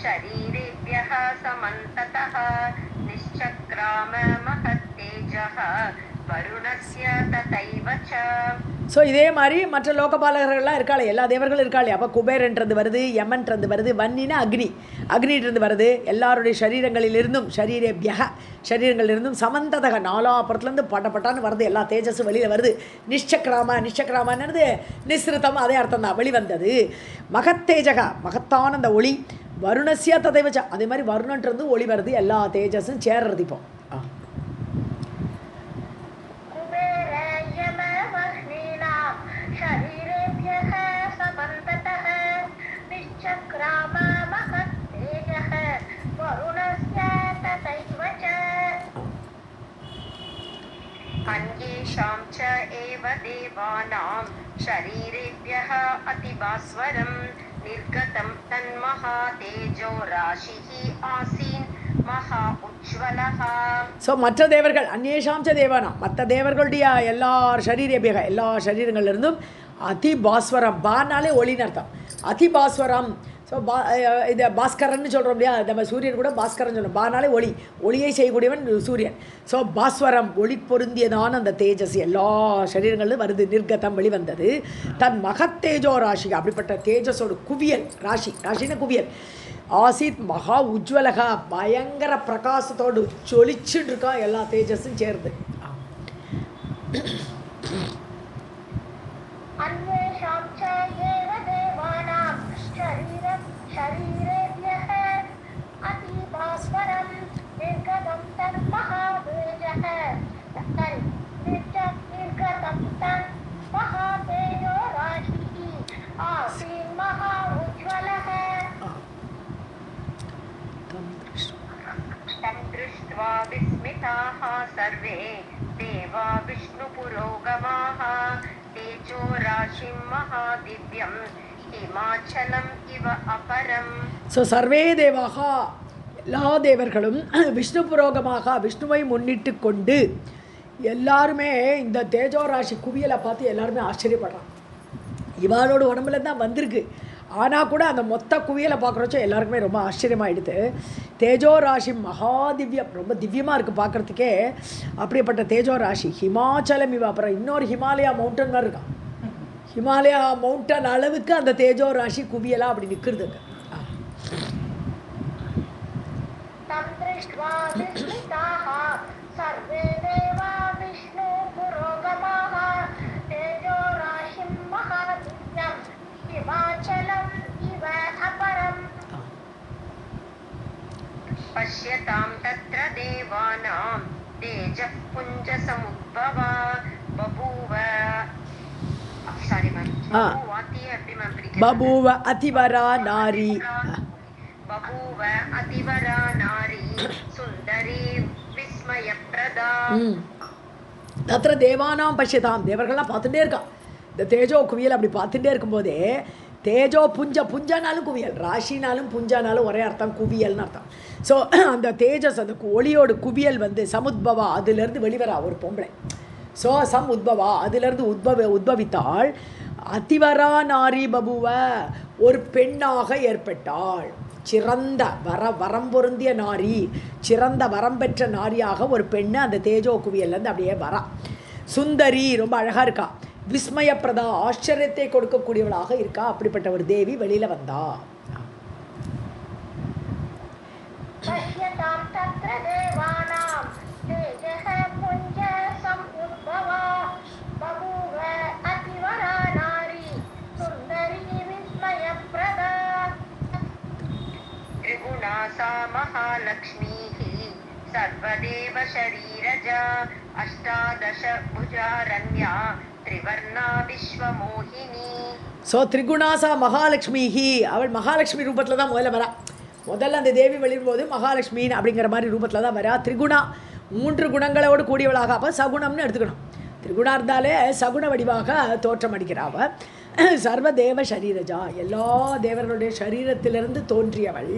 शरीरेभ्यः समन्ततः निश्चक्राम महत्तेजः வருணஸ்ய ததைவ ச. ஸோ இதே மாதிரி மற்ற லோகபாலகர்கள்லாம் இருக்காளே, எல்லா தேவர்களும் இருக்காளே. அப்போ குபேரன்றது வருது, யமன்றது வருது, வன்னினா அக்னி, அக்னின்றது வருது. எல்லாருடைய சரீரங்களிலிருந்தும் சரீரேபியக சரீரங்களிலிருந்தும் சமந்ததக நாலாப்புறத்துலேருந்து பட்டான்னு வருது. எல்லா தேஜஸும் வெளியில் வருது. நிஷ்சக்ராமன்றது நிஸ்ருதம், அதே அர்த்தம் தான், வெளிவந்தது. மகத்தேஜக மகத்தான அந்த ஒளி. வருணஸ்ய ததைவச்ச அதே மாதிரி வருணன்றது ஒளி வருது. எல்லா தேஜஸும் சேர்றது. இப்போ अन्येषां च एव देवानां शरीरेभ्यः अतिभास्वरं निर्गतं तन्महातेजो राशिः आसीन् மகா உஜ்வலஹா. ஸோ மற்ற தேவர்கள் அந்நேஷாம்ச தேவானா மற்ற தேவர்களுடைய எல்லா சரீரேபியக எல்லா சரீரங்கள்லேருந்தும் அதிபாஸ்வரம், பானாலே ஒளின்னு அர்த்தம். அதிபாஸ்வரம். ஸோ இது பாஸ்கரன்னு சொல்கிறோம் இல்லையா, நம்ம சூரியன் கூட பாஸ்கரன் சொல்கிறோம். பானாலே ஒளி, ஒளியை செய்யக்கூடியவன் சூரியன். ஸோ பாஸ்வரம் ஒளி பொருந்தியதான அந்த தேஜஸ் எல்லா சரீரங்களிலும் வருது. நிர்கதம் வெளிவந்தது. தன் மகத்தேஜோ ராசி அப்படிப்பட்ட தேஜஸோட குவியல், ராசின்னு குவியல். ஆசித் மகா உஜ்வலகா பயங்கர பிரகாசத்தோடு சொலிச்சுட்டு இருக்கா எல்லா தேஜஸும் சேர்ந்து. विस्मिताः सर्वे देवा विष्णुपुरोगमाः तेजो राशिं महादिव्यं हिमाचलम् इव अपरम्. ஸோ சர்வே தேவாக எல்லா தேவர்களும் விஷ்ணு புரோகமாக விஷ்ணுவை முன்னிட்டு கொண்டு எல்லாருமே இந்த தேஜோ ராசி குவியலை பார்த்து எல்லாருமே ஆச்சரியப்படுறான். இவாளோட உடம்புல தான் வந்திருக்கு, ஆனால் கூட அந்த மொத்த குவியலை பார்க்குறச்சோ எல்லாருக்குமே ரொம்ப ஆச்சரியமாகிடுது. தேஜோ ராசி மகாதிவ்யம், ரொம்ப திவ்யமாக இருக்குது பார்க்குறதுக்கே. அப்படிப்பட்ட தேஜோ ராசி ஹிமாச்சலம் இவ, அப்புறம் இன்னொரு ஹிமாலயா மவுண்டன் மாதிரி இருக்கான். ஹிமாலயா மவுண்டன் அளவுக்கு அந்த தேஜோ ராசி குவியலாக அப்படி நிற்கிறதுங்க. पश्यतां तत्र देवानां तेजः पुञ्जसमुद्भवा बभूव. बभूव अतिवरा नारी, बभूव अतिवरा नारी सुन्दरी विस्मयप्रदा. तत्र देवानां पश्यतां தேவர்கள்லாம் பார்த்துட்டே இருக்கா இந்த தேஜோ குவியல். அப்படி பார்த்துட்டே இருக்கும்போதே தேஜோ புஞ்சனாலும் குவியல், ராசினாலும் புஞ்சானாலும் ஒரே அர்த்தம், குவியல்னு அர்த்தம். ஸோ அந்த தேஜஸ் அந்த ஒளியோட குவியல் வந்து சமுத்பவா, அதுலேருந்து வெளிவரா ஒரு பொம்பளை. ஸோ உத்பவா அதுலேருந்து உத்பவித்தாள். அதிவரா நாரி பபுவ ஒரு பெண்ணாக ஏற்பட்டாள். சிறந்த வரம் பொருந்திய நாரி, சிறந்த வரம் பெற்ற நாரியாக ஒரு பெண்ணு அந்த தேஜோ குவியல்லேருந்து அப்படியே வரா. சுந்தரி ரொம்ப அழகாக இருக்கா. விஸ்மயப்பிரதா ஆச்சரியத்தை கொடுக்கக்கூடியவளாக இருக்கா. அப்படிப்பட்ட ஒரு தேவி வெளியில் வந்தா. त्रिगुणासा महालक्ष्मीः सर्वदेव शरीरजा अष्टादश भुजारण्या त्रिवर्णा विश्वमोहिनी. ஸோ திரிகுணாசா மகாலட்சுமிஹி, அவள் மகாலட்சுமி ரூபத்தில் தான் முதல்ல அந்த தேவி வெளியிடும்போது மகாலட்சுமின்னு அப்படிங்கிற மாதிரி ரூபத்தில் தான் வரா. திரிகுணா, 3 குணங்களோடு கூடியவளாக. அப்போ சகுணம்னு எடுத்துக்கணும். திரிகுணா இருந்தாலே சகுண வடிவாக தோற்றம் அடிக்கிறாவ. சர்வதேவ சரீரஜா, எல்லா தேவர்களுடைய சரீரத்திலிருந்து தோன்றியவள்.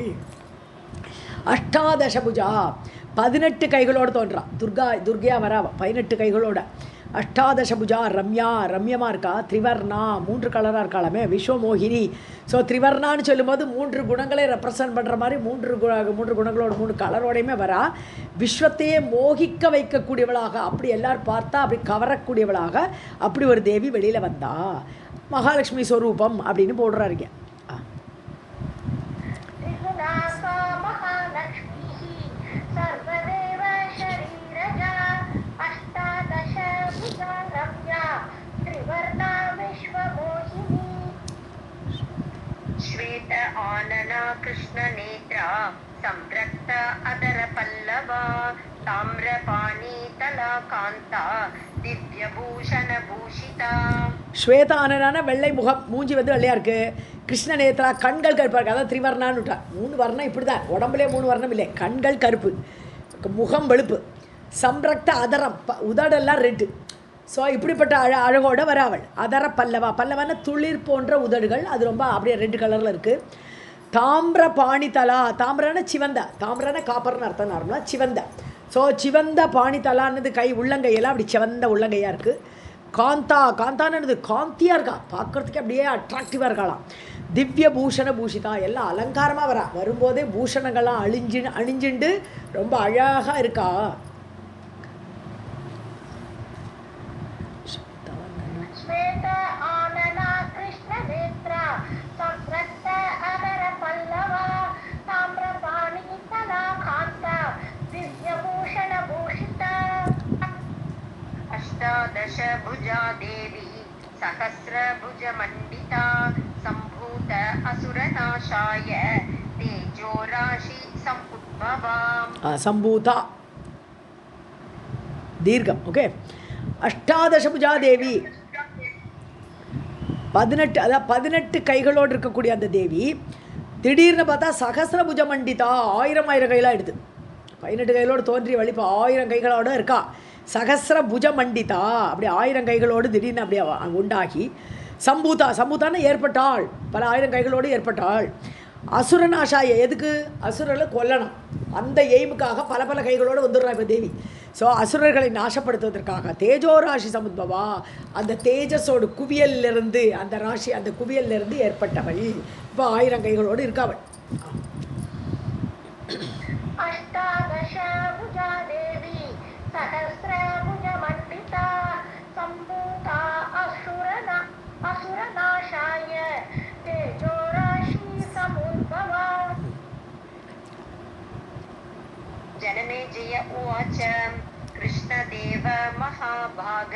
அஷ்டாதசபுஜா, 18 கைகளோடு தோன்றான். துர்கையா வரா 18 கைகளோட. அஷ்டாதசபுஜா ரம்யமாக இருக்கா. திரிவர்ணா, 3 கலராக இருக்காளாமே. விஸ்வமோகினி. ஸோ திரிவர்ணான்னு சொல்லும்போது 3 குணங்களை ரெப்ரசன்ட் பண்ணுற மாதிரி 3 குணங்களோட 3 கலரோடையுமே வரா. விஸ்வத்தையே மோகிக்க வைக்கக்கூடியவளாக, அப்படி எல்லாரும் பார்த்தா அப்படி கவரக்கூடியவளாக அப்படி ஒரு தேவி வெளியில் வந்தா. மகாலட்சுமி ஸ்வரூபம் அப்படின்னு போடுறாருங்க. श्वेत आनना कृष्ण नेत्रा संरक्त अदर पल्लवा ताम्रपाणी तला कांता दिव्य भूषण भूषिता. ஸ்வேத ஆனனான வெள்ளை முகம், மூஞ்சி வெள்ளையா இருக்கு. கிருஷ்ண நேத்ரா, கண்கள் கருப்பாக இருக்கு. அதான் திரிவர்ணான்னு விட்டா. 3 வர்ணம் இப்படி தான், உடம்புலேயே 3 வர்ணம் இல்லை. கண்கள் கருப்பு, முகம் வெளுப்பு. சம்ரக்த அதரம், உதடெல்லாம் ரெட்டு. ஸோ இப்படிப்பட்ட அழகோட வர அவள். அதர பல்லவா, பல்லவான துளிர் போன்ற உதடுகள், அது ரொம்ப அப்படியே ரெட் கலரில் இருக்குது. தாமிர பாணித்தலா, தாமிரான சிவந்த, தாமிரான காப்பர்னு அர்த்தம் நார்மலாக, சிவந்த. ஸோ சிவந்த பாணித்தலான்னு கை உள்ளங்கையெல்லாம் அப்படி சிவந்த உள்ளங்கையாக இருக்குது. காந்தானது காந்தியாக இருக்கா, பார்க்குறதுக்கு அப்படியே அட்ராக்டிவாக இருக்கலாம். திவ்ய பூஷண பூஷிதா, எல்லாம் அலங்காரமாக வரா. வரும்போதே பூஷணங்கள்லாம் அணிஞ்சுண்டு ரொம்ப அழகாக இருக்கா. अष्टादश भुजा देवी सहस्रभुज मंडिता संभूत असुरनाशाय तेजो राशि समुद्भवा. संभूता दीर्घम. ओके, अष्टादश भुजा देवी 18, அதாவது 18 கைகளோடு இருக்கக்கூடிய அந்த தேவி திடீர்னு பார்த்தா சகசிரபுஜ மண்டிதா, 1000 கையெல்லாம் எடுத்து 18 கைகளோடு தோன்றிய வழி. இப்போ 1000 கைகளோடு இருக்கா. சகசிரபுஜ மண்டிதா, அப்படி 1000 கைகளோடு திடீர்னு அப்படியே உண்டாகி. சம்பூத்தான்னு ஏற்பட்டாள், பல 1000 கைகளோடு ஏற்பட்டாள். அசுரநாசாய, எதுக்கு? அசுரர்களை கொல்லணும், அந்த எய்முக்காக பல கைகளோடு வந்துடுறா இப்போ தேவி. ஸோ அசுரர்களை நாசப்படுத்துவதற்காக தேஜோ ராசி சமுத்பவா, அந்த தேஜஸோடு குவியலிருந்து, அந்த ராசி அந்த குவியலிருந்து ஏற்பட்டவள். இப்போ 1000 கைகளோடு இருக்காவள். जनमेजय उवाच कृष्णदेव महाभाग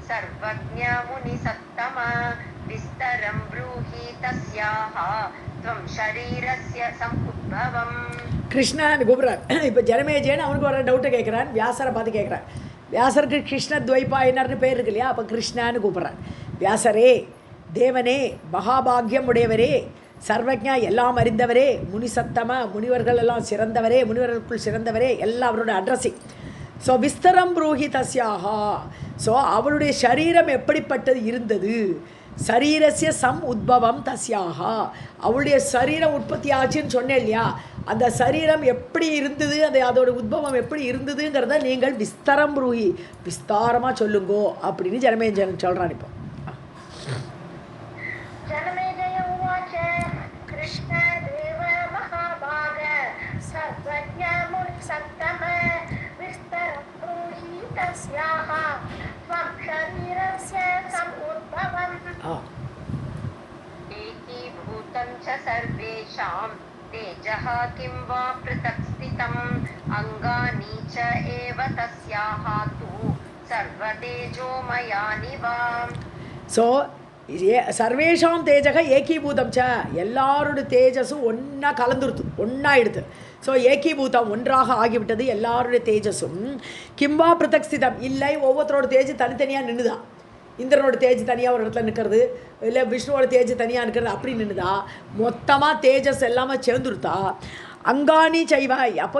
सर्वज्ञ मुनिसत्तम विस्तरं ब्रूहि तस्याः त्वं शरीरस्य समुद्भवम्. கிருஷ்ணன் கூப்பிட்றார். இப்போ ஜனமேஜயன்னு அவனுக்கு வர டவுட்டை கேட்குறான். வியாசரை பார்த்து கேட்குறான். வியாசருக்கு கிருஷ்ண துவைபாயனர்னு பேர் இருக்கு இல்லையா, அப்போ கிருஷ்ணான்னு கூப்பிட்றான். வியாசரே, தேவனே, மகாபாகியம் உடையவரே, சர்வஜா, எல்லாம் அறிந்தவரே, முனிசத்தம, முனிவர்கள் எல்லாம் சிறந்தவரே, முனிவர்களுக்குள் சிறந்தவரே, எல்லாம் அவரோட அட்ரஸிங். ஸோ விஸ்தரம் புரோஹி தஸ்யாஹா, ஸோ அவளுடைய சரீரம் எப்படிப்பட்டது இருந்தது. சரீரஸ்ய சம் உத்பவம் தஸ்யாஹா, அவளுடைய சரீரம் உற்பத்தி ஆச்சுன்னு சொன்னேன் இல்லையா, அந்த சரீரம் எப்படி இருந்தது, அதோட உத்பவம் எப்படி இருந்ததுங்கிறத நீங்கள் விஸ்தரம் புரோஹி, விஸ்தாரமாக சொல்லுங்கோ அப்படின்னு ஜனமேஜயன் சொல்கிறான். இப்போ एकीभूतं च सर्वेषां तेजः किं वा पृथक् स्थितम् अङ्गानि च एव तस्याः तु सर्वतेजोमयानि वा. ஸோ சர்வேஷாம் தேஜக ஏகீபூதம் ச, எல்லாருடைய தேஜஸும் ஒன்றா கலந்துருத்து, ஒன்றாயிடுது. ஸோ ஏகீபூதம், ஒன்றாக ஆகிவிட்டது எல்லாருடைய தேஜஸும். கிம்பா பிரதக் ஸ்திதம், இல்லை ஒவ்வொருத்தரோட தேஜஸ் தனித்தனியாக நின்றுதான். இந்திரனோட தேஜ் தனியாக ஒரு இடத்துல நிற்கிறது, இல்லை விஷ்ணுவோட தேஜ் தனியாக நிற்கிறது அப்படி நின்றுதா, மொத்தமாக தேஜஸ் எல்லாமே சேர்ந்துருத்தா அங்காணி செய்வாய். அப்போ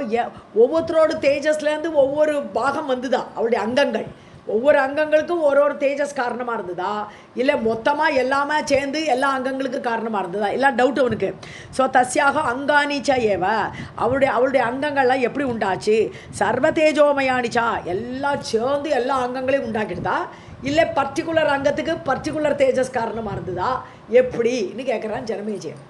ஒவ்வொருத்தரோட தேஜஸ்லேருந்து ஒவ்வொரு பாகம் வந்துதா, அவளுடைய அங்கங்கள் ஒவ்வொரு அங்கங்களுக்கும் ஒரு ஒரு தேஜஸ் காரணமாக இருந்ததா, இல்லை மொத்தமாக எல்லாமே சேர்ந்து எல்லா அங்கங்களுக்கும் காரணமாக இருந்ததா, எல்லாம் டவுட் அவனுக்கு. ஸோ தஸ்யாக அங்காணிச்சா ஏவ, அவளுடைய அங்கங்கள்லாம் எப்படி உண்டாச்சு, சர்வ தேஜோமயானிச்சா எல்லாம் சேர்ந்து எல்லா அங்கங்களையும் உண்டாக்கிடுதா, இல்லை பர்டிகுலர் அங்கத்துக்கு பர்டிகுலர் தேஜஸ் காரணமாக இருந்ததா எப்படின்னு கேட்குறான் ஜனமேஜயன்.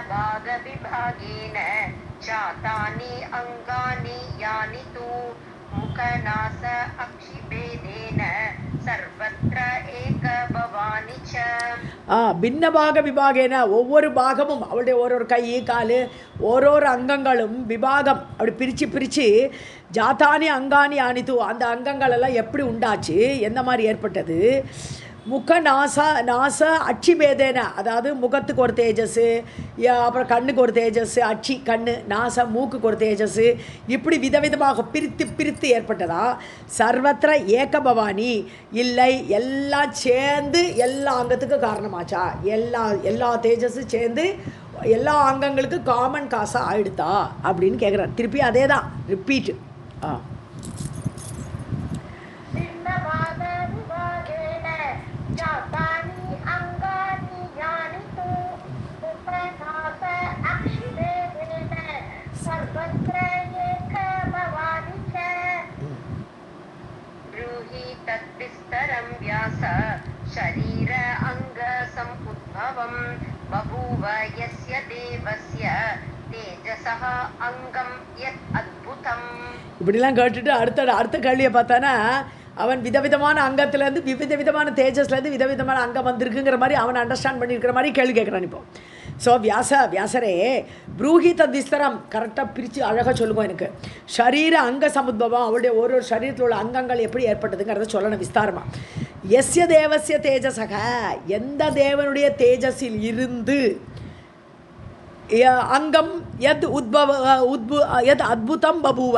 भाग विभागेन जातानि अंगानि यानि तु मुखनास अक्षिभेदेन सर्वत्र एक भवानि च. பின்ன பாக விபாகேன ஒவ்வொரு பாகமும் அவளுடைய ஒரு கை கால் ஒரு அங்கங்களும் விபாகம் அப்படி பிரித்து ஜாத்தானி அங்கானி ஆணித்து அந்த அங்கங்கள் எல்லாம் எப்படி உண்டாச்சு, எந்த மாதிரி ஏற்பட்டது. முக நாச அட்சி பேதேன, அதாவது முகத்துக்கு ஒரு தேஜஸ், அப்புறம் கண்ணுக்கு ஒரு தேஜஸ், அட்சி கண்ணு, நாச மூக்குக்கு ஒரு தேஜஸ், இப்படி விதவிதமாக பிரித்து ஏற்பட்டதா. சர்வத்திர ஏக பவானி, இல்லை எல்லாம் சேர்ந்து எல்லா அங்கத்துக்கும் காரணமாச்சா, எல்லா தேஜஸும் சேர்ந்து எல்லா அங்கங்களுக்கும் காமன் காசாக ஆயிடுதா அப்படின்னு கேட்குறார். திருப்பி அதே தான் ரிப்பீட்டு. शरीर अंग समुद्भवं बभूव यस्य देवस्य तेजसः अंगम यत् अद्भुतम्. இப்படிலாம் கேட்டுட்டு அடுத்த கேள்வியை பார்த்தானா, அவன் விதவிதமான அங்கத்துலேருந்து விதவிதமான தேஜஸ்லேருந்து விதவிதமான அங்கம் வந்திருக்குங்கிற மாதிரி அவன் அண்டர்ஸ்டாண்ட் பண்ணியிருக்கிற மாதிரி கேள்வி கேட்குறான் இப்போ. ஸோ வியாசரே ப்ரூஹி தத்விஸ்தரம் கரெக்டாக பிரித்து அழகாக சொல்லுவோம் எனக்கு. ஷரீர அங்க சமுத்பவம், அவளுடைய ஒரு சரீரத்தில் உள்ள அங்கங்கள் எப்படி ஏற்பட்டதுங்கிறத சொல்லணும் விஸ்தாரமாக. எஸ்ய தேவசிய தேஜசக, எந்த தேவனுடைய தேஜஸில் இருந்து அங்கம் எத் எத் அத்புதம் பபுவ,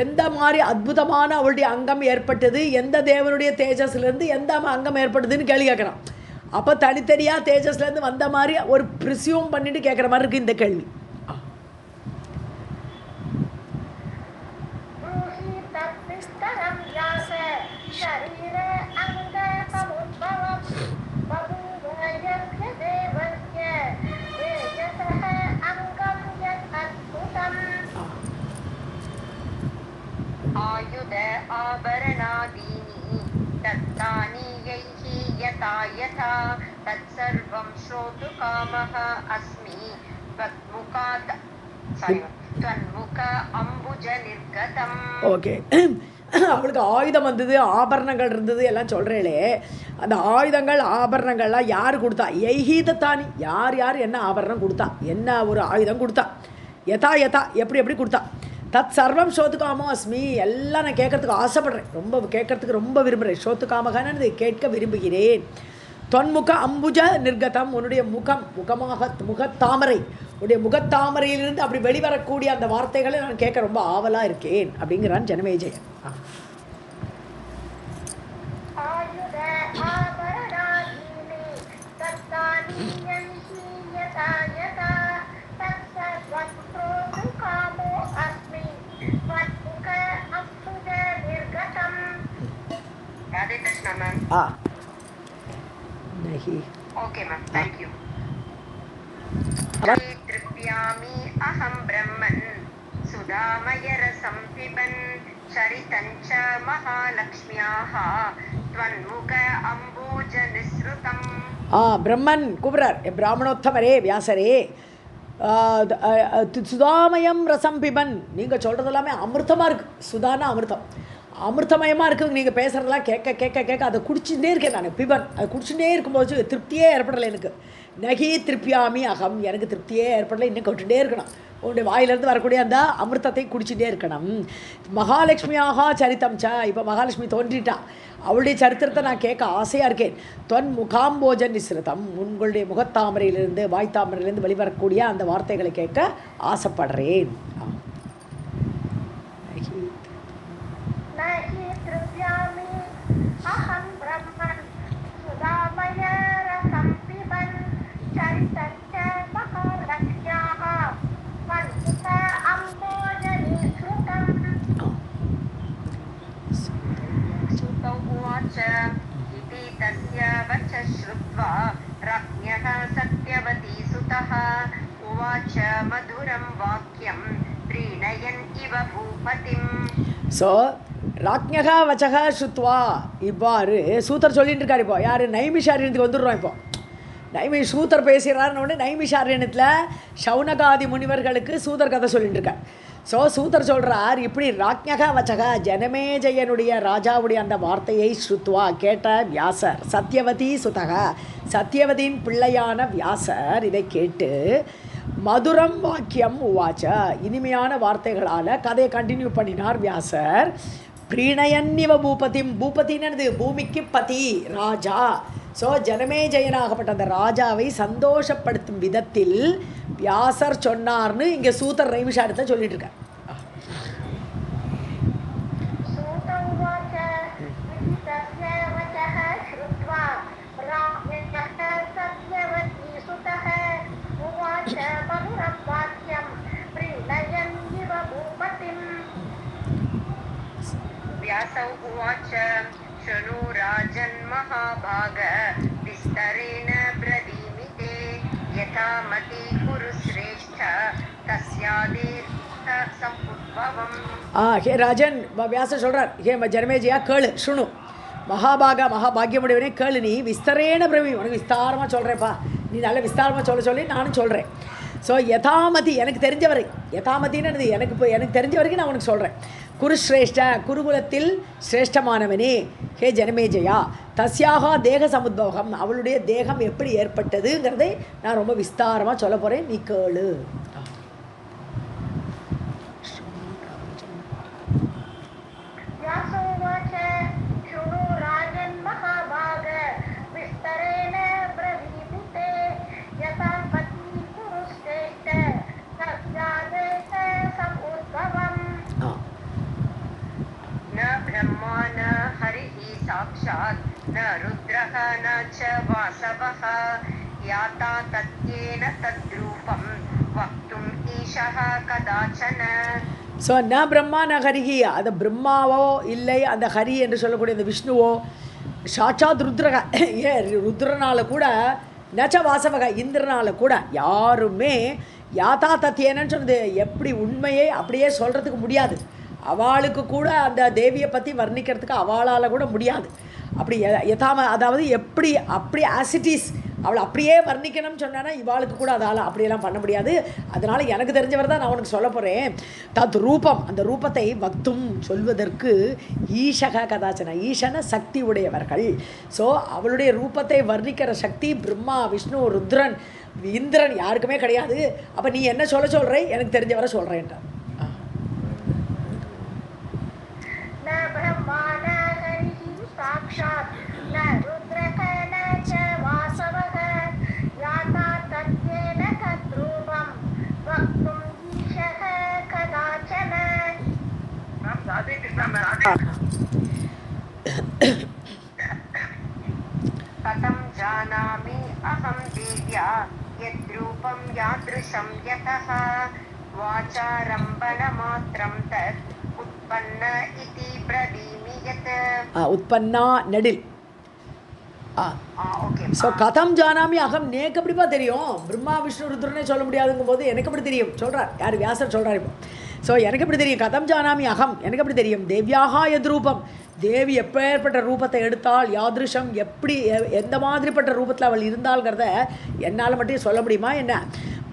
எந்த மாதிரி அற்புதமான அவளுடைய அங்கம் ஏற்பட்டது, எந்த தேவனுடைய தேஜஸ்லேருந்து எந்த அங்கம் ஏற்பட்டதுன்னு கேள்வி கேட்குறான். அப்போ தனித்தனியாக தேஜஸ்லேருந்து வந்த மாதிரி ஒரு ப்ரிசியூம் பண்ணிட்டு கேட்குற மாதிரி இருக்குது இந்த கேள்வி. आयुध आभरणादीनि दत्तानि यैः यथा यथा तत्सर्वं श्रोतुकामः अस्मि त्वन्मुखात् त्वन्मुख अम्बुज निर्गतम्. ஓகே, அவளுக்கு ஆயுதம் வந்தது, ஆபரணங்கள் இருந்தது எல்லாம் சொல்கிறேளே, அந்த ஆயுதங்கள் ஆபரணங்கள்லாம் யார் கொடுத்தா, எய்ஹீதத்தானி, யார் என்ன ஆபரணம் கொடுத்தா, என்ன ஒரு ஆயுதம் கொடுத்தா, யதா எப்படி கொடுத்தா, தத் சர்வம் ஷோத்துக்காமோ அஸ்மி, எல்லாம் நான் கேட்கறதுக்கு ஆசைப்படுறேன், ரொம்ப கேட்கறதுக்கு ரொம்ப விரும்புகிறேன். ஷோத்துக்காமகான்னு கேட்க விரும்புகிறேன். தொன்முக அம்புஜ நிர்கதம், உன்னுடைய முகத்தாமரை, உன்னுடைய முகத்தாமரையிலிருந்து அப்படி வெளிவரக்கூடிய அந்த வார்த்தைகளை நான் கேட்க ரொம்ப ஆவலாக இருக்கேன் அப்படிங்கிறான் ஜனமேஜயன். नहीं ओके मैम, थैंक यू. तृप्यामि अहं ब्रह्मन् सुधामयरसं पिबन् चरितञ्च महालक्ष्म्याः त्वन्मुख अम्बोज निःसृतम्. பிரம்மன் கூப்பிட்றார், பிராமணோத்தமரே வியாசரே, சுதாமயம் ரசம் பிபன், நீங்கள் சொல்கிறது எல்லாமே அமிர்தமாக இருக்குது. சுதானா அமிர்தம், அமிர்தமயமாக இருக்குது. நீங்கள் பேசுகிறதெல்லாம் கேட்க அதை குடிச்சுட்டே இருக்கேன் நான். பிபன், அது குடிச்சுட்டே இருக்கும்போது திருப்தியே ஏற்படலை எனக்கு. நகி திருப்தியாமி அகம், எனக்கு திருப்தியே ஏற்படல, இன்னும் கொட்டுட்டே இருக்கணும், உன்னுடைய வாயிலிருந்து வரக்கூடிய அந்த அமிர்தத்தை குடிச்சுட்டே இருக்கணும். மகாலட்சுமியாக சரித்தம் ச, இப்போ மகாலட்சுமி தோன்றிட்டா, அவளுடைய சரித்திரத்தை நான் கேட்க ஆசையாக இருக்கேன். தொன் முகாம்போஜன் நிஸ்ருதம், உங்களுடைய முகத்தாமரையிலிருந்து வாய்த்தாமரையிலிருந்து வெளிவரக்கூடிய அந்த வார்த்தைகளை கேட்க ஆசைப்படுறேன். सत्यवती सुतः उवाच मधुरं वाक्यं प्रीणयन् इव भूपतिम्. ஸோ ராக்ஞகா வச்சகா ஸ்ருத்வா, இவ்வாறு சூத்தர் சொல்லிட்டு இருக்கார். இப்போ யார்? நைமிஷாரண்யத்துக்கு வந்துடுறோம். இப்போ சூத்தர் பேசுகிறாருன்னு நைமிஷாரண்யத்தில் சௌனகாதி முனிவர்களுக்கு சூதர் கதை சொல்லிட்டு இருக்கார். ஸோ சூதர் சொல்கிறார், இப்படி ராக்ஞகா வச்சகா ஜனமேஜயனுடைய ராஜாவுடைய அந்த வார்த்தையை ஸ்ருத்வா கேட்ட வியாசர், சத்யவதி சுதகா சத்யவதியின் பிள்ளையான வியாசர் இதை கேட்டு மதுரம் வாக்கியம் உவாச்ச, இனிமையான வார்த்தைகளால் கதையை கண்டினியூ பண்ணினார் வியாசர். பிரீணயன்னிவ பூபதிம், பூபதினது பூமிக்கு பதி ராஜா. ஸோ ஜனமேஜயனாகப்பட்ட அந்த ராஜாவை சந்தோஷப்படுத்தும் விதத்தில் வியாசர் சொன்னார்னு இங்கே சூத்தர் நைமிஷாரத்தை சொல்லிட்டு இருக்கார். व्यासौ उवाच शृणु राजन् महाभाग विस्तरेण ब्रवीमि ते यथा मति कुरु श्रेष्ठ तस्यादेर्थ समुद्भवम्. ஹே ராஜன், வியாசர் சொல்கிறார், ஹே ஜனமேஜயா கேளு, சுணு மகாபாகா மகாபாகியமுடையவனே கேளு, நீ விஸ்தரேன பிரவி, உனக்கு விஸ்தாரமாக சொல்கிறேப்பா, நீ நல்ல விஸ்தாரமாக சொல்லி நானும் சொல்கிறேன். ஸோ யதாமதி, எனக்கு தெரிஞ்சவரை, யதாமதின்னு எனக்கு தெரிஞ்ச வரைக்கும் நான் உனக்கு சொல்கிறேன். குருஸ்ரேஷ்ட, குருகுலத்தில் சிரேஷ்டமானவனே, ஹே ஜனமேஜயா, தஸ்யாக தேக சமுத்பவகம், அவளுடைய தேகம் எப்படி ஏற்பட்டதுங்கிறதை நான் ரொம்ப விஸ்தாரமாக சொல்ல போகிறேன், நீ கேளு. साक्षात् न रुद्रः न च वासवः याता तत्येन तद्रूपं वक्तुम् ईशः कदाचन. ஸோ ந பிரம்மா ந ஹரிஹி, அது பிரம்மாவோ இல்லை அந்த ஹரி என்று சொல்லக்கூடிய அந்த விஷ்ணுவோ, சாட்சாத் ருத்ரக, ஏன் ருத்ரனால் கூட, நச்ச வாசவக இந்திரனால் கூட யாருமே யாத்தா தத்தியேனன்னு சொன்னது எப்படி உண்மையை அப்படியே சொல்கிறதுக்கு முடியாது. அவளுக்கு கூட அந்த தேவியை பற்றி வர்ணிக்கிறதுக்கு அவளால் கூட முடியாது. அப்படி யதாம, அதாவது எப்படி அப்படி ஆசிட்டிஸ் அவளை அப்படியே வர்ணிக்கணும்னு சொன்னான்னா இவாளுக்கு கூட அதால் அப்படியெல்லாம் பண்ண முடியாது. அதனால் எனக்கு தெரிஞ்சவர் தான் நான் உனக்கு சொல்ல போகிறேன். தத் ரூபம், அந்த ரூபத்தை வக்தும் சொல்வதற்கு ஈஷக கதாச்சன, ஈஷன சக்தி உடையவர்கள். ஸோ அவளுடைய ரூபத்தை வர்ணிக்கிற சக்தி பிரம்மா விஷ்ணு ருத்ரன் இந்திரன் யாருக்குமே கிடையாது. அப்போ நீ என்ன சொல்கிறே, எனக்கு தெரிஞ்சவரை சொல்கிறேன்ட்டார். कथं जानामि अहं देव्या यद्रूपं यादृशं यतः वाचारम्भणमात्रं तत् उत्पन्न इति ब्रवीमि यत्. उत्पन्ना नडिल. ஸோ கதம் ஜானாமி அகம், நேக்கு எப்படிப்பா தெரியும்? பிரம்மா விஷ்ணு ருத்ரனே சொல்ல முடியாதுங்கும் போது எனக்கு எப்படி தெரியும் சொல்கிறார். யார்? வியாசர் சொல்கிறார். இப்போ ஸோ எனக்கு எப்படி தெரியும்? கதம் ஜானாமி அகம், எனக்கு எப்படி தெரியும்? தேவியாக எது ரூபம், தேவி எப்பேற்பட்ட ரூபத்தை எடுத்தால், யாதிருஷம் எப்படி எந்த மாதிரிப்பட்ட ரூபத்தில் அவள் இருந்தாள்ங்கிறத என்னால் மட்டும் சொல்ல முடியுமா என்ன?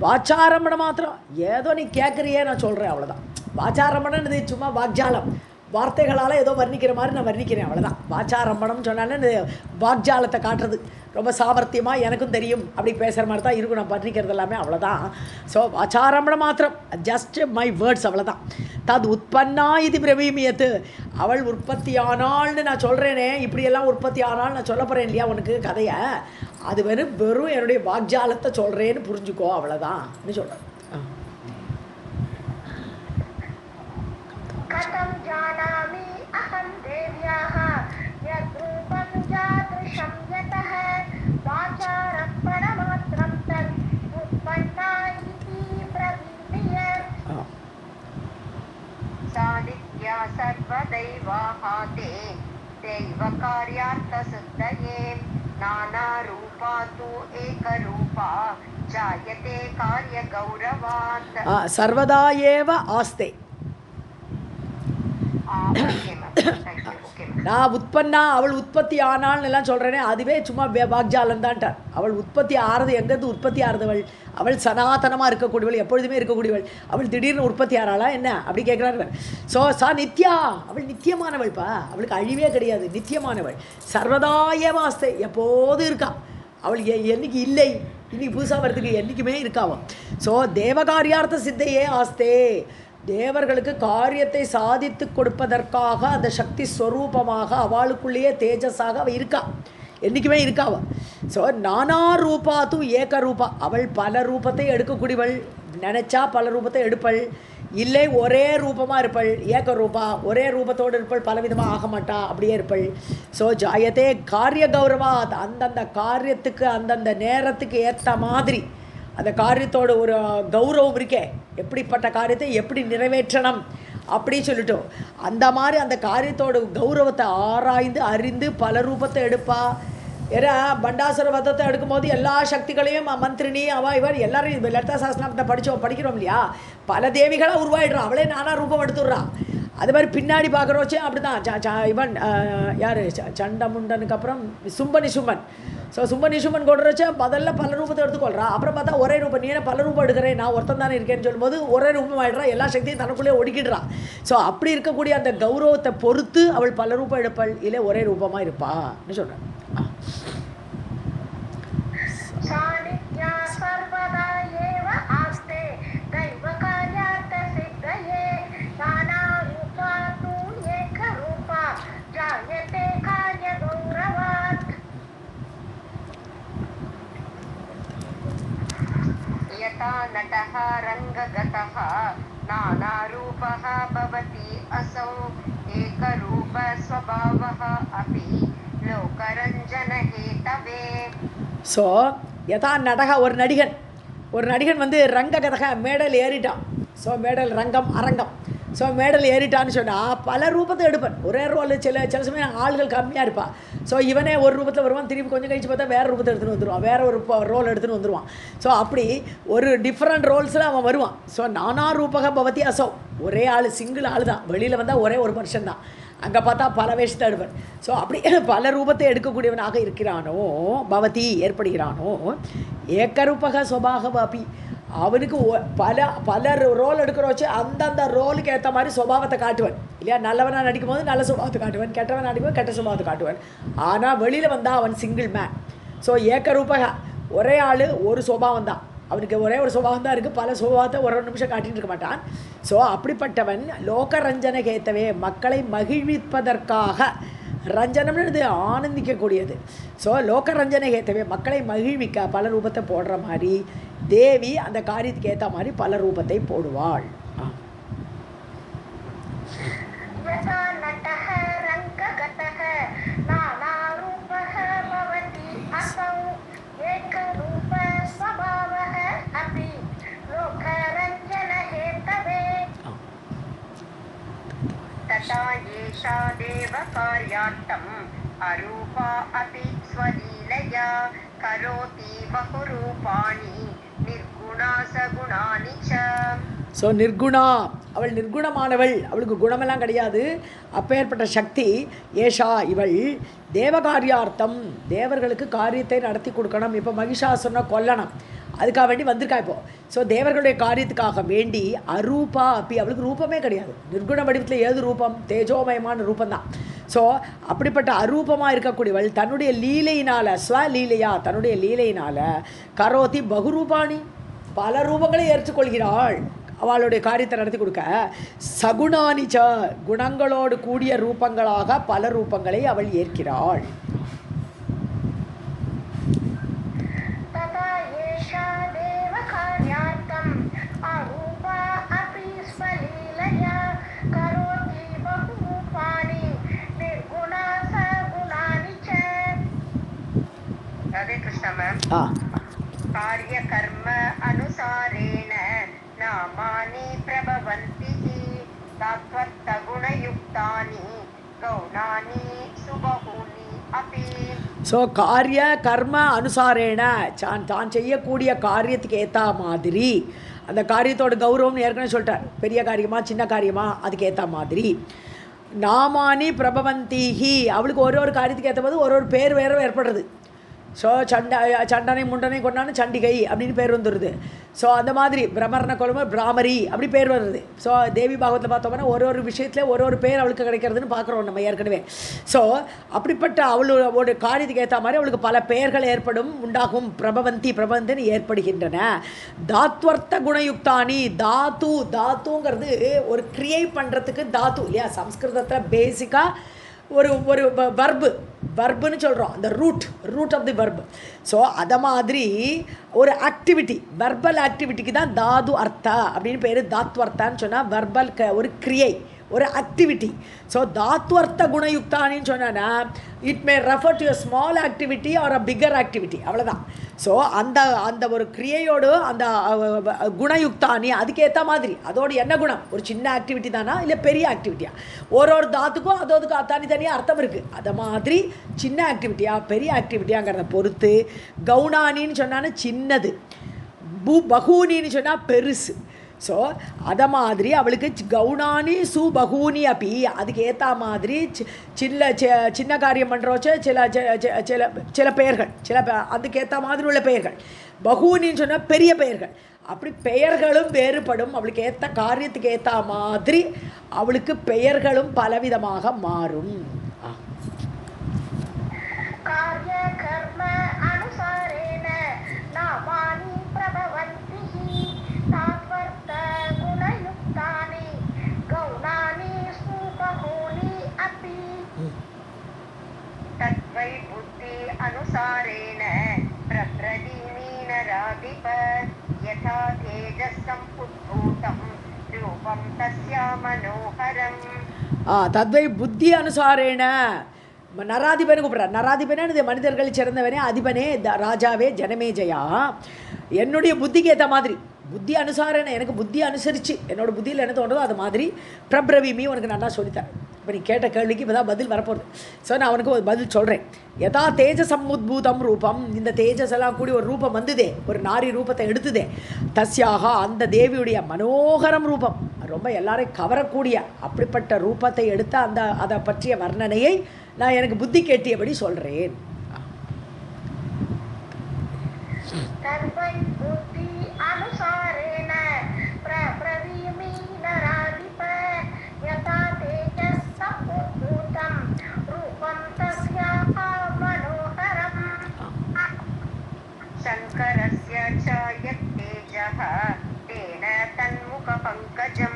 வாச்சாரம்பணம் மாத்திரம், ஏதோ நீ கேட்குறியே நான் சொல்கிறேன், அவ்வளோதான். வாச்சாரம்பணம்னு சும்மா வாக்ஜாலம், வார்த்தைகளால் ஏதோ வர்ணிக்கிற மாதிரி நான் வர்ணிக்கிறேன், அவ்வளோதான். வாச்சாரம்பணம் சொன்னாலே இந்த வாக்ஜாலத்தை காட்டுறது ரொம்ப சாமர்த்தியமாக எனக்கும் தெரியும் அப்படி பேசுகிற மாதிரி தான் இருக்கும் நான் வர்ணிக்கிறது எல்லாமே, அவ்வளோதான். ஸோ வாச்சாரம்பணம் மாத்திரம், ஜஸ்ட் மை வேர்ட்ஸ், அவ்வளோதான். தது உற்பன்னா இது பிரவீமியத்து, அவள் உற்பத்தி ஆனாள்னு நான் சொல்கிறேனே, இப்படியெல்லாம் உற்பத்தி ஆனால் நான் சொல்ல போகிறேன் இல்லையா உனக்கு கதையை, அது வெறும் என்னுடைய வாக்ஜாலத்தை சொல்கிறேன்னு புரிஞ்சுக்கோ, அவ்வளோதான்னு சொல்கிறேன். कथं जानामि अहं देव्याः यद्रूपं यादृशं यतः वाचारपणमात्रं तत् उत्पन्ना इति ब्रवीमि सा नित्या सर्वदैवाः ते दैवकार्यार्थसिद्धये नानारूपा तु एकरूपा जायते कार्यगौरवात् सर्वदा एव आस्ते. நான் உற்பன்னா அவள் உற்பத்தி ஆனாள்னு எல்லாம் சொல்கிறேனே, அதுவே சும்மா வாக்ஜாலம் தான்ட்டார். அவள் உற்பத்தி ஆறது எங்கேருந்து உற்பத்தி ஆறுதவள்? அவள் சனாதனமாக இருக்கக்கூடியவள், எப்பொழுதுமே இருக்கக்கூடியவள். அவள் திடீர்னு உற்பத்தி ஆறாளா என்ன அப்படி கேட்குறாரு. ஸோ சா நித்யா, அவள் நித்தியமானவள்ப்பா, அவளுக்கு அழிவே கிடையாது, நித்தியமானவள். சர்வதாய வாஸ்தை, எப்போதும் இருக்கா அவள். என்னைக்கு இல்லை, இன்னைக்கு புதுசாக வரதுக்கு என்றைக்குமே இருக்காவும். ஸோ தேவகாரியார்த்த சித்தையே ஆஸ்தே, தேவர்களுக்கு காரியத்தை சாதித்து கொடுப்பதற்காக அந்த சக்தி ஸ்வரூபமாக அவளுக்குள்ளேயே தேஜஸாக அவள் இருக்கா, என்றைக்குமே இருக்காவ. ஸோ நானா ரூபா தூ ஏக ரூபா, அவள் பல ரூபத்தை எடுக்கக்கூடியவள், நினச்சா பல ரூபத்தை எடுப்பள், இல்லை ஒரே ரூபமாக இருப்பள், ஏக ரூபா, ஒரே ரூபத்தோடு இருப்பள், பலவிதமாக ஆக மாட்டா, அப்படியே இருப்பள். ஸோ ஜாயத்தே காரிய கௌரவா, அந்தந்த காரியத்துக்கு அந்தந்த நேரத்துக்கு ஏற்ற மாதிரி அந்த காரியத்தோட ஒரு கௌரவம் இருக்கே, எப்படிப்பட்ட காரியத்தை எப்படி நிறைவேற்றணும் அப்படி சொல்லிட்டோம். அந்த மாதிரி அந்த காரியத்தோட கௌரவத்தை ஆராய்ந்து அறிந்து பல ரூபத்தை எடுப்பா. ஏன்னா பண்டாசுர வதத்தை எடுக்கும்போது எல்லா சக்திகளையும் மந்திரினி அவ இவன் எல்லாரும் லலிதா சாஸ்திரத்தை படிக்கிறோம் இல்லையா, பல தேவிகளாக உருவாயிடுறான், அவளே நானா ரூபம் எடுத்துடுறான். அது மாதிரி பின்னாடி பார்க்குறோச்சே அப்படி தான். இவன் யார் சண்டமுண்டனுக்கு அப்புறம் சும்பனிசும்பன். ஸோ சும்பனிசும்பன் கொடுறச்சே முதல்ல பல ரூபத்தை எடுத்துக்கொள்கிறான், அப்புறம் பார்த்தா ஒரே ரூபம், நீ என்ன பல ரூபம் எடுக்கிறேன், நான் ஒருத்தன் தானே இருக்கேன்னு சொல்லும்போது ஒரே ரூபம் ஆகிடுறான், எல்லா சக்தியும் தனக்குள்ளே ஒடுக்கிடுறான். ஸோ அப்படி இருக்கக்கூடிய அந்த கௌரவத்தை பொறுத்து அவள் பல ரூபம் எடுப்பாள், இல்லை ஒரே ரூபமாக இருப்பான்னு சொல்கிறேன். यथा नटः रङ्गगतः नानारूपः भवति असौ एकरूपस्वभावः अपि लोकरञ्जनहेतवे. ஸோ யதா நடக, ஒரு நடிகன் வந்து ரங்ககதக மேடல் ஏறிட்டான். ஸோ மேடல் ரங்கம் அரங்கம், ஸோ மேடல் ஏறிட்டான்னு சொன்னால் பல ரூபத்தை எடுப்பேன், ஒரே ரோல். சில சமயம் ஆள்கள் கம்மியாக இருப்பாள். ஸோ இவனே ஒரு ரூபத்தில் வருவான், திருப்பி கொஞ்சம் கழிச்சு பார்த்தா வேறு ரூபத்தை எடுத்துகிட்டு வந்துடுவான், வேறு ஒரு ரோல் எடுத்துகிட்டு வந்துடுவான். ஸோ அப்படி ஒரு டிஃப்ரெண்ட் ரோல்ஸில் அவன் வருவான். ஸோ நானா ரூபக பவதி அசோ, ஒரே ஆள், சிங்கிள் ஆள் தான். வெளியில் வந்தால் ஒரே ஒரு மனுஷன் தான், அங்கே பார்த்தா பல வேஷத்தை எடுப்பன். ஸோ அப்படி பல ரூபத்தை எடுக்கக்கூடியவனாக இருக்கிறானோ, பவதி ஏற்படுகிறானோ, ஏக்கரூபக சுபாக வாபி, அவனுக்கு பல ரோல் எடுக்கிறோச்சு, அந்தந்த ரோலுக்கு ஏற்ற மாதிரி சுபாவத்தை காட்டுவன் இல்லையா. நல்லவனாக நடிக்கும் போது நல்ல சுபாவத்தை காட்டுவன், கெட்டவன் நடிக்கும்போது கெட்ட சுபாவத்தை காட்டுவன். ஆனால் வெளியில் வந்தால் அவன் சிங்கிள் மேன். ஸோ ஏக்கரூபக, ஒரே ஆள், ஒரு சுபாவம் தான் அவனுக்கு, ஒரே ஒரு சுபாவம் தான் இருக்குது, பல சுபாவத்தை ஒரு நிமிஷம் காட்டின்னு இருக்க மாட்டான். ஸோ அப்படிப்பட்டவன் லோகரஞ்சன கேத்தவே, மக்களை மகிழ்விப்பதற்காக, ரஞ்சனம்னு ஆனந்திக்கக்கூடியது. ஸோ லோகரஞ்சன கேத்தவே, மக்களை மகிழ்விக்க பல ரூபத்தை போடுற மாதிரி தேவி அந்த காரியத்துக்கு ஏற்ற மாதிரி பல ரூபத்தை போடுவாள். तथा येषा देवकार्यार्थम् अरूपा अपि स्वलीलया करोति बहुरूपाणि निर्गुणा सगुणानि च. ஸோ நிர்குணா, அவள் நிர்குணமானவள், அவளுக்கு குணமெல்லாம் கிடையாது. அப்பேற்பட்ட சக்தி ஏஷா இவள் தேவகாரியார்த்தம், தேவர்களுக்கு காரியத்தை நடத்தி கொடுக்கணும். இப்போ மகிஷாசுரனை கொல்லணும், அதுக்காக வேண்டி வந்திருக்கா இப்போ. ஸோ தேவர்களுடைய காரியத்துக்காக வேண்டி அரூபா அப்படி, அவளுக்கு ரூபமே கிடையாது. நிர்குண வடிவத்தில் ஏது ரூபம்? தேஜோமயமான ரூபந்தான். ஸோ அப்படிப்பட்ட அரூபமாக இருக்கக்கூடியவள் தன்னுடைய லீலையினால், ஸ்வலீலையா தன்னுடைய லீலையினால் கரோதி பகுரூபாணி, பல ரூபங்களை ஏற்றுக்கொள்கிறாள் அவளுடைய காரியத்தை நடத்தி கொடுக்க. சகுணானிச்ச, குணங்களோடு கூடிய ரூபங்களாக பல ரூபங்களை அவள் ஏற்கிறாள். Radhe Krishna ma'am. कार्य कर्म अनुसारेण नामानि प्रभवन्ति तात्वर्थ गुणयुक्तानि गौणानि सुबहूनि अपि. ஸோ காரிய கர்ம அனுசாரேன, தான் செய்யக்கூடிய காரியத்துக்கு ஏற்ற மாதிரி, அந்த காரியத்தோட கௌரவம்னு ஏற்கனவே சொல்லிட்டார். பெரிய காரியமா சின்ன காரியமா அதுக்கு ஏற்ற மாதிரி. நாமானி பிரபவந்தீஹி, அவளுக்கு ஒரு ஒரு காரியத்துக்கு ஏற்ற போது ஒரு ஒரு பேர் வேறு ஏற்படுறது. ஸோ சண்டனை முண்டனை கொண்டான்னு சண்டிகை அப்படின்னு பேர் வந்துடுது. ஸோ அந்த மாதிரி பிரமரண கொலம பிராமரி அப்படி பேர் வருது. ஸோ தேவி பாகவத்தில் பார்த்தோம்னா ஒரு ஒரு விஷயத்தில் ஒரு ஒரு பேர் அவளுக்கு கிடைக்கிறதுன்னு பார்க்குறோம் நம்ம ஏற்கனவே. ஸோ அப்படிப்பட்ட அவளோட காரியத்துக்கு ஏற்ற மாதிரி அவளுக்கு பல பெயர்கள் ஏற்படும், உண்டாகும். பிரபவந்தின்னு ஏற்படுகின்றன. தாத்வர்த்த குணயுக்தானி, தாத்துங்கிறது ஒரு கிரியேட் பண்ணுறதுக்கு தாத்து இல்லையா? சம்ஸ்கிருதத்தில் பேசிக்காக ஒரு ஒரு வர்புன்னு சொல்கிறோம், அந்த root of the verb. So அதை மாதிரி ஒரு ஆக்டிவிட்டி, வர்பல் ஆக்டிவிட்டிக்கு தான் தாது அர்த்தா அப்படின்னு பேர். தாத்வர்த்தான்னு சொன்னால் வர்பல் ஒரு கிரியை, ஒரு ஆக்டிவிட்டி. ஸோ தாத்வர்த்த குணயுக்தானின்னு சொன்னா it may refer to a small activity R a bigger activity, அவ்வளோதான். ஸோ அந்த ஒரு கிரியையோடு அந்த குணயுக்தானி அதுக்கேற்ற மாதிரி அதோடு என்ன குணம், ஒரு சின்ன ஆக்டிவிட்டி தானா இல்லை பெரிய ஆக்டிவிட்டியா? ஒரு தாத்துக்கும் அதோதுக்கு தனித்தனியாக அர்த்தம் இருக்குது. அதை மாதிரி சின்ன ஆக்டிவிட்டியா பெரிய ஆக்டிவிட்டியாங்கிறத பொறுத்து கவுனானின்னு சொன்னான்னு சின்னது, பகூனின்னு சொன்னால் பெருசு. ஸோ அதை மாதிரி அவளுக்கு கவுனானி சுபகூனி அப்படி அதுக்கு ஏற்ற மாதிரி சின்ன காரியம் பண்ணுறோச்ச சில பெயர்கள், அதுக்கேற்ற மாதிரி உள்ள பெயர்கள். பகூனின்னு சொன்னால் பெரிய பெயர்கள். அப்படி பெயர்களும் வேறுபடும். அவளுக்கு ஏற்ற காரியத்துக்கு ஏற்ற மாதிரி அவளுக்கு பெயர்களும் பலவிதமாக மாறும். तद्वै बुद्धि अनुसारेण प्रप्रदीनि नराधिप यथा तेजस्सम्पुद्भूतं रूपं तस्या मनोहरम्. तद्वै बुद्धि अनुसारेण நராதிபன்னு கூப்பிட்றார். நராதிபனே மனிதர்கள் சிறந்தவனே, அதிபனே, ராஜாவே, ஜனமேஜயா, என்னுடைய புத்திக்கு ஏற்ற மாதிரி, புத்தி அனுசாரன எனக்கு புத்தி அனுசரித்து என்னோடய புத்தியில் என்ன தோன்றதோ அது மாதிரி பிரபிரவிமி உனக்கு நல்லா சொல்லித்தரேன். இப்போ நீ கேட்ட கேள்விக்கு இப்போ தான் பதில் வரப்போகுது. ஸோ நான் அவனுக்கு ஒரு பதில் சொல்கிறேன். யதா தேஜசமுத்பூதம் ரூபம், இந்த தேஜஸ் எல்லாம் கூடி ஒரு ரூபம் வந்ததே, ஒரு நாரி ரூபத்தை எடுத்துதே, தஸ்யாக அந்த தேவியுடைய மனோகரம் ரூபம், ரொம்ப எல்லாரையும் கவரக்கூடிய அப்படிப்பட்ட ரூபத்தை எடுத்த அதை பற்றிய வர்ணனையை நான் எனக்கு புத்தி கேட்டியபடி சொல்கிறேன். शङ्करस्य च यत्तेजः तेन तन्मुखपङ्कजं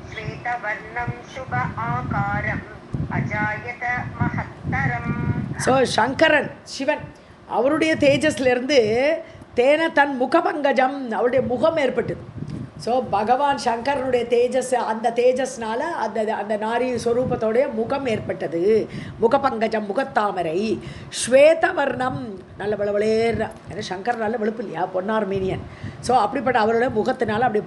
श्वेतवर्णं शुभ आकारम् अजायत महत्तरम्. ஸோ சங்கரன் சிவன் அவருடைய தேஜஸ்லேருந்து தேன தன் முகபங்கஜம் அவருடைய முகம் ஏற்பட்டது. ஸோ பகவான் சங்கரனுடைய தேஜஸ், அந்த தேஜஸ்னால் அந்த நாரி ஸ்வரூபத்தோடைய முகம் ஏற்பட்டது. முகபங்கஜம் முகத்தாமரை. ஸ்வேதவர்ணம் நல்ல விளவளேர், ஏன்னா சங்கர் நல்ல வெளுப்பு இல்லையா, பொன்னார் மீனியன். ஸோ அப்படிப்பட்ட அவருடைய முகத்தினால அப்படி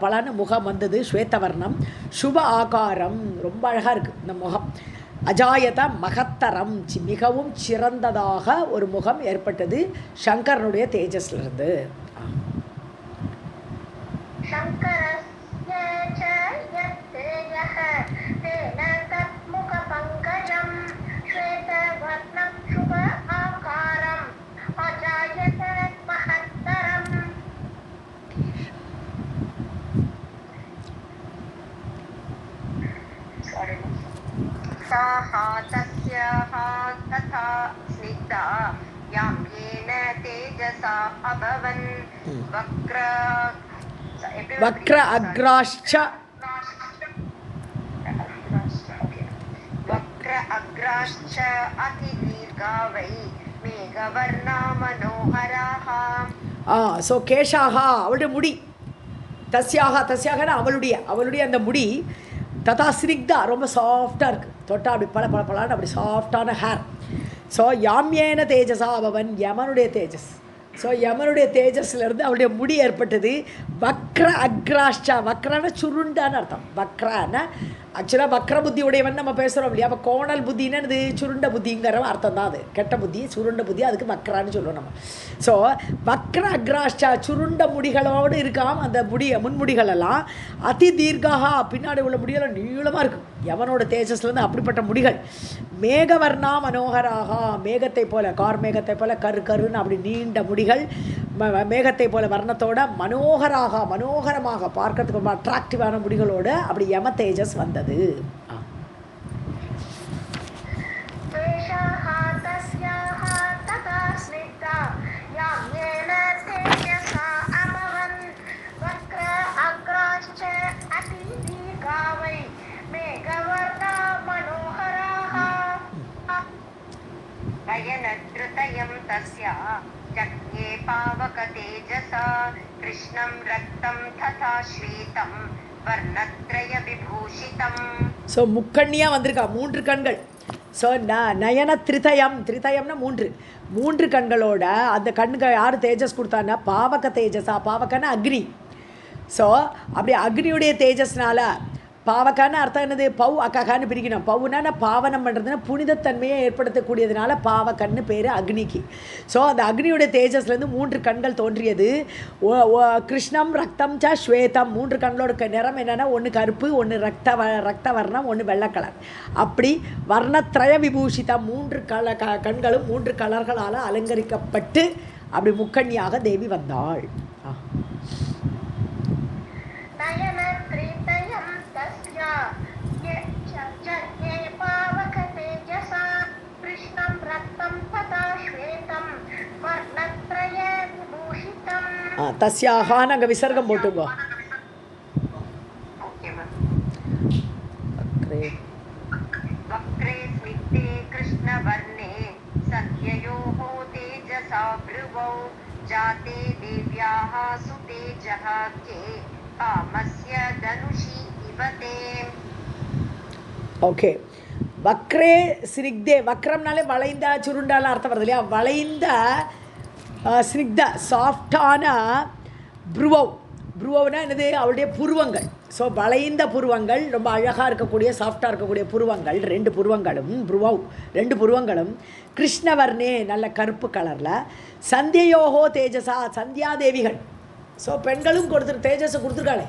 பல முகம் வந்தது. ஸ்வேதவர்ணம் சுப ஆகாரம், ரொம்ப அழகாக இருக்குது இந்த முகம். அஜாயத மகத்தரம், மிகவும் சிறந்ததாக ஒரு முகம் ஏற்பட்டது சங்கரனுடைய தேஜஸ்லேருந்து. केशाः तस्याः तथा स्निग्धा यां येन तेजसा अभवन् वक्र अग्राश्च वक्र अग्राश्च अतिदीर्घा वै मेघवर्णा मनोहराः. ஸோ கேஷாகா அவளுடைய முடி, தஸ்யாகனா அவளுடைய அந்த முடி, ததா ஸ்னிக்தா ரொம்ப சாஃப்டாக இருக்குது, தொட்டா அப்படி பல பல பலான்னு அப்படி சாஃப்டான ஹேர். ஸோ யாமியேன தேஜஸா அவன் யமனுடைய தேஜஸ். ஸோ யமனுடைய தேஜஸ்லேருந்து அவளுடைய முடி ஏற்பட்டது. வக்ர அக்ராஷ்டா, வக்ரான சுருண்டான்னு அர்த்தம். வக்ரான ஆக்சுவலாக வக்ர புத்தி உடையவன் நம்ம பேசுகிறோம் இல்லையா, அப்போ கோணல் புத்தின்னு இது சுருண்ட புத்திங்கிற அர்த்தம் தான். அது கெட்ட புத்தி, சுருண்ட புத்தி, அதுக்கு வக்ரான்னு சொல்லுவோம் நம்ம. ஸோ வக்ர அக்ராஷ்டா, சுருண்ட முடிகளோடு இருக்காம் அந்த முன்முடிகளெல்லாம். அதி தீர்காக, பின்னாடி உள்ள முடியெல்லாம் நீளமாக இருக்கும் யவனோட தேஜஸ்லேருந்து, அப்படிப்பட்ட முடிகள். மேகவர்ணா மனோகராக, மேகத்தை போல, கார் மேகத்தை போல கரு கருன்னு அப்படி நீண்ட முடிகள், மேகத்தை போல வர்ணத்தோட, மனோகரமாக பார்க்கறதுக்கு ரொம்ப அட்ராக்டிவான முடிகளோடு அப்படி யம தேஜஸ் வந்தது. नयनद्रुतयं तस्या जज्ञे पावकतेजसा कृष्णं रक्तं तथा श्वेतं वर्णत्रय विभूषितं. ஸோ முக்கண்ணியாக வந்திருக்கா, 3 கண்கள். ஸோ நயன திரிதயம்னா மூன்று கண்களோட அந்த கண்கள் யார் தேஜஸ் கொடுத்தான்னா பாவக தேஜஸா, பாவகன்னா அக்னி. ஸோ அப்படி அக்னியுடைய தேஜஸ்னால, பாவக்கான அர்த்தம் என்னது, பவ் அக்ககான்னு பிரிக்கணும். பவுனா பாவனம் பண்ணுறதுன்னா புனிதத்தன்மையை ஏற்படுத்தக்கூடியதுனால பாவக்கண்ணு பேர் அக்னிக்கு. ஸோ அந்த அக்னியுடைய தேஜஸ்லேருந்து 3 கண்கள் தோன்றியது. கிருஷ்ணம் ரக்தம் ச ஸ்வேதம், 3 கண்களோட நிறம் என்னென்னா, ஒன்று கருப்பு, ஒன்று ரக்த வர்ணம், ஒன்று வெள்ளை கலர். அப்படி வர்ணத்ரய விபூஷிதம், 3 கண்களும் 3 கலர்களால் அலங்கரிக்கப்பட்டு அப்படி முக்கண்ணியாக தேவி வந்தாள். தஸ்யாகான்னு அங்கே விசர்க்கம் போட்டுங்கோ. वक्रे स्निग्धे कृष्णवर्णे सख्ययोः तेजसा भ्रुवौ जाते देव्याः सुतेजः के कामस्य धनुषि इव ते. ஓகே, வக்ரே ஸ்னிக்தே, வக்ரம்னாலே வளைந்த சுருண்டாலாம் அர்த்தம் வருது இல்லையா, வளைந்த ஸ்னிக்த சாஃப்டான புருவவுனா என்னது, அவளுடைய புருவங்கள். ஸோ வளைந்த புருவங்கள், ரொம்ப அழகாக இருக்கக்கூடிய சாஃப்டாக இருக்கக்கூடிய புருவங்கள், 2 புருவங்களும், 2 புருவங்களும் கிருஷ்ணவர்ணே நல்ல கருப்பு கலரில். சந்தியோகோ தேஜஸா, சந்தியாதேவிகள். ஸோ பெண்களும் தேஜஸை கொடுத்துருக்காளே.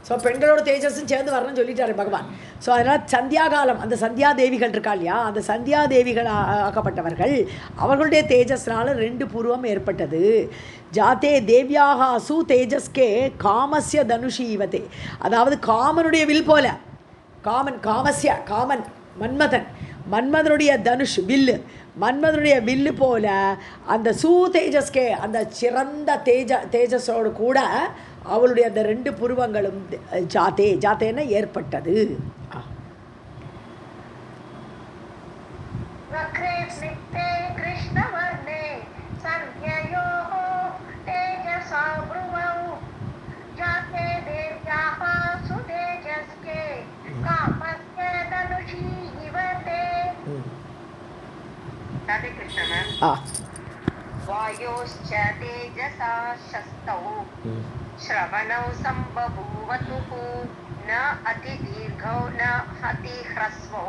ஸோ பெண்களோட தேஜஸும் சேர்ந்து வரணும்னு சொல்லிட்டாரு பகவான். ஸோ அதனால் சந்தியாகாலம், அந்த சந்தியாதேவிகள் இருக்கா இல்லையா, அந்த சந்தியாதேவிகள் ஆக்கப்பட்டவர்கள், அவர்களுடைய தேஜஸ்னால் 2 புருவம் ஏற்பட்டது. ஜாத்தே தேவ்யாக சு தேஜஸ்கே காமஸ்ய தனுஷி இவத்தே, அதாவது காமனுடைய வில் போல, காமன் மன்மதனுடைய தனுஷ் வில்லு, மன்மதனுடைய வில்லு போல அந்த சு தேஜஸ்கே, அந்த சிறந்த தேஜஸோடு கூட அவளுடைய அந்த 2 புருவங்களும் ஜாத்தேன்னு ஏற்பட்டது. वायोश्च तेजसा शस्तौ श्रवणौ सम्बभूवतुः न अतिदीर्घौ न अतिह्रस्वौ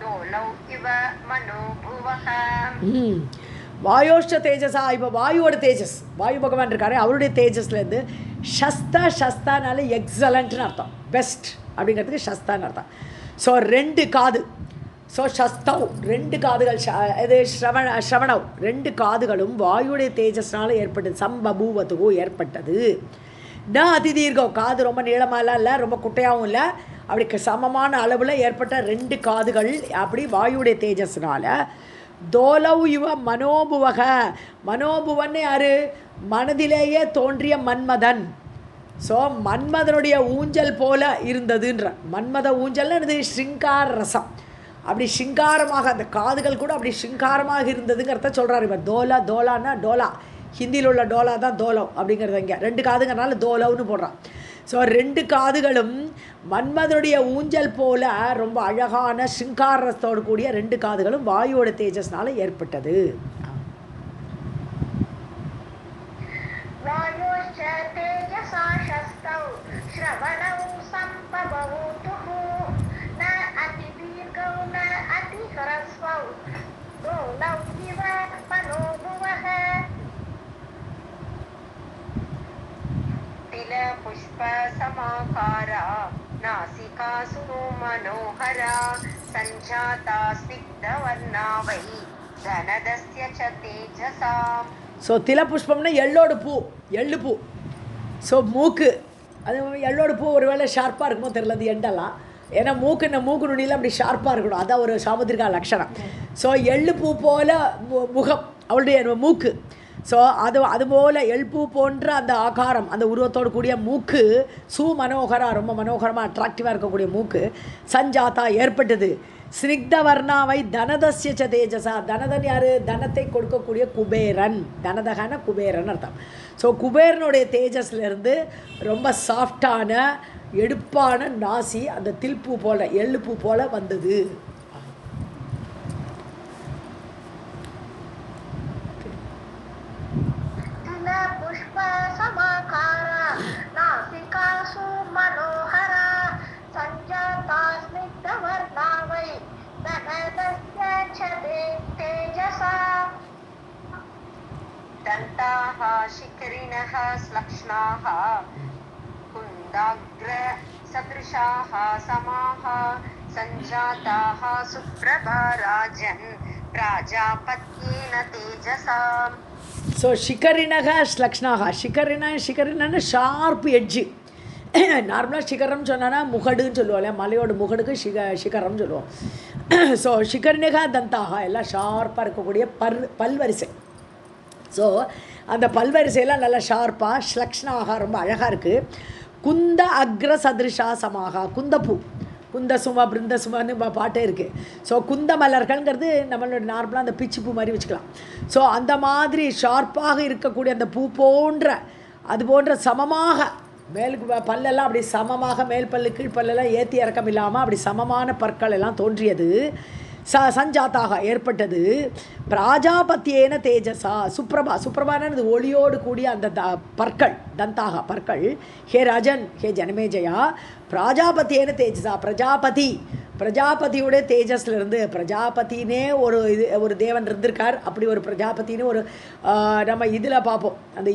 दोलौ इव मनोभुवः. வாயோஷ்ட தேஜஸா, இப்போ வாயுவோட தேஜஸ், வாயு பகவான் இருக்காரு, அவருடைய தேஜஸ்லேருந்து ஷஸ்தானால எக்ஸலண்ட்னு அர்த்தம், பெஸ்ட் அப்படிங்கிறதுக்கு ஷஸ்தான்னு அர்த்தம். ஸோ 2 காது, ஸோ ஷஸ்தவ் 2 காதுகள், இது ஸ்ரவணவ் 2 காதுகளும் வாயுடைய தேஜஸ்னால ஏற்பட்டது. சம்பபூவத்துகோ ஏற்பட்டது. ந அதிதீர்கம், காது ரொம்ப நீளமாலாம் இல்லை, ரொம்ப குட்டையாகவும் இல்லை, அப்படி சமமான அளவில் ஏற்பட்ட 2 காதுகள் அப்படி வாயுடைய தேஜஸ்னால தோலவ் இவ மனோபுவக. மனோபுவன்னு யார்? மனதிலேயே தோன்றிய மன்மதன். ஸோ மன்மதனுடைய ஊஞ்சல் போல இருந்ததுன்ற. மன்மத ஊஞ்சல்னு இது ஸ்ருங்கார ரசம். அப்படி சிங்காரமாக அந்த காதுகள் கூட அப்படி சிங்காரமாக இருந்ததுங்கிறத சொல்கிறார் இவர். தோலா, தோலான்னா டோலா, ஹிந்தியில் உள்ள டோலா தான் தோலவ் அப்படிங்கிறது. இங்கே 2 காதுங்கிறனால தோலவ்னு போடுறான். ஸோ 2 காதுகளும் மன்மதனுடைய ஊஞ்சல் போல ரொம்ப அழகான சிங்காரத்தோடு கூடிய 2 காதுகளும் வாயுவோட தேஜஸ்னால ஏற்பட்டது. पुष्प समाकारा नासिकासु मनोहरा संजाता स्निग्धवर्णा वै धनदस्य च तेजसा. ஸோ தில புஷ்பம்னா எள்ளோடு பூ, எள்ளு பூ. ஸோ மூக்கு, அது எள்ளோடு பூ ஒரு வேளை ஷார்ப்பாக இருக்குமோ தெரியல அது எண்டெல்லாம். ஏன்னா மூக்கு நுனியில் அப்படி ஷார்ப்பாக இருக்கணும், அதான் ஒரு சாமுத்திரிகா லட்சணம். ஸோ எள்ளு பூ போல முகம் அவளுடைய மூக்கு. ஸோ அதுபோல் எல்பூ போன்ற அந்த ஆகாரம், அந்த உருவத்தோடு கூடிய மூக்கு, மனோகரா ரொம்ப மனோகரமாக அட்ராக்டிவாக இருக்கக்கூடிய மூக்கு, சஞ்சாத்தா ஏற்பட்டது. ஸ்னிக்த வர்ணாவை தனதஸ்ய ச தேஜசா. தனதன் யார்? தனத்தை கொடுக்கக்கூடிய குபேரன். தனதகன குபேரன் அர்த்தம். ஸோ குபேரனுடைய தேஜஸ்லேருந்து ரொம்ப சாஃப்டான எடுப்பான நாசி அந்த தில்பூ போல் எள்ளுப்பூ போல் வந்தது. पुष्प समाकारा नासिकासु मनोहरा संजाता स्निग्धवर्णा वै धनदस्य च तेजसा. दन्ताः शिखरिणः श्लक्ष्णाः कुन्दाग्र सदृशाः समाः संजाताः सुप्रभा राजन् प्राजापत्येन तेजसा. ஸோ ஷிகரினக ஸ்லக்ஷ்னாக. ஷிகரினன்னு ஷார்ப் எட்ஜு. நார்மலாக ஷிகரம்னு சொன்னான்னா முகடுன்னு சொல்லுவோம் இல்லையா, மலையோட முகடுக்கு ஷிகரம்னு சொல்லுவோம். ஸோ ஷிகரினக தந்தாக எல்லாம் ஷார்ப்பாக இருக்கக்கூடிய பல்வரிசை. ஸோ அந்த பல்வரிசையெல்லாம் நல்லா ஷார்ப்பாக ஸ்லக்ஷ்னாக ரொம்ப அழகாக இருக்குது. குந்த அக்ர சதிருஷா சமாக. குந்தப்பூ, குந்தசுமா பிருந்தசுமான்னு பாட்டே இருக்குது. ஸோ குந்த மலர்கள்ங்கிறது நம்மளோட நார்மலாக அந்த பிச்சு பூ மாதிரி வச்சுக்கலாம். ஸோ அந்த மாதிரி ஷார்ப்பாக இருக்கக்கூடிய அந்த பூ போன்ற அது போன்ற சமமாக மேலுக்கு பல்லெல்லாம் அப்படி சமமாக மேல் பல்லு கீழ்ப்பல்லெல்லாம் ஏற்றி இறக்கம் இல்லாமல் அப்படி சமமான பற்கள் எல்லாம் தோன்றியது. சஞ்சாத்தாக ஏற்பட்டது. பிராஜாபத்தியேன தேஜசா. சுப்ரபானது ஒளியோடு கூடிய அந்த பற்கள், தந்தாக பற்கள். ஹே ராஜன், ஹே ஜனமேஜயா, பிராஜாபத்தியேன தேஜசா. பிரஜாபதியோட தேஜஸ்லேருந்து, பிரஜாபதினே ஒரு தேவன் இருந்திருக்கார். அப்படி ஒரு பிரஜாபதினு ஒரு நம்ம இதில் பார்ப்போம், அந்த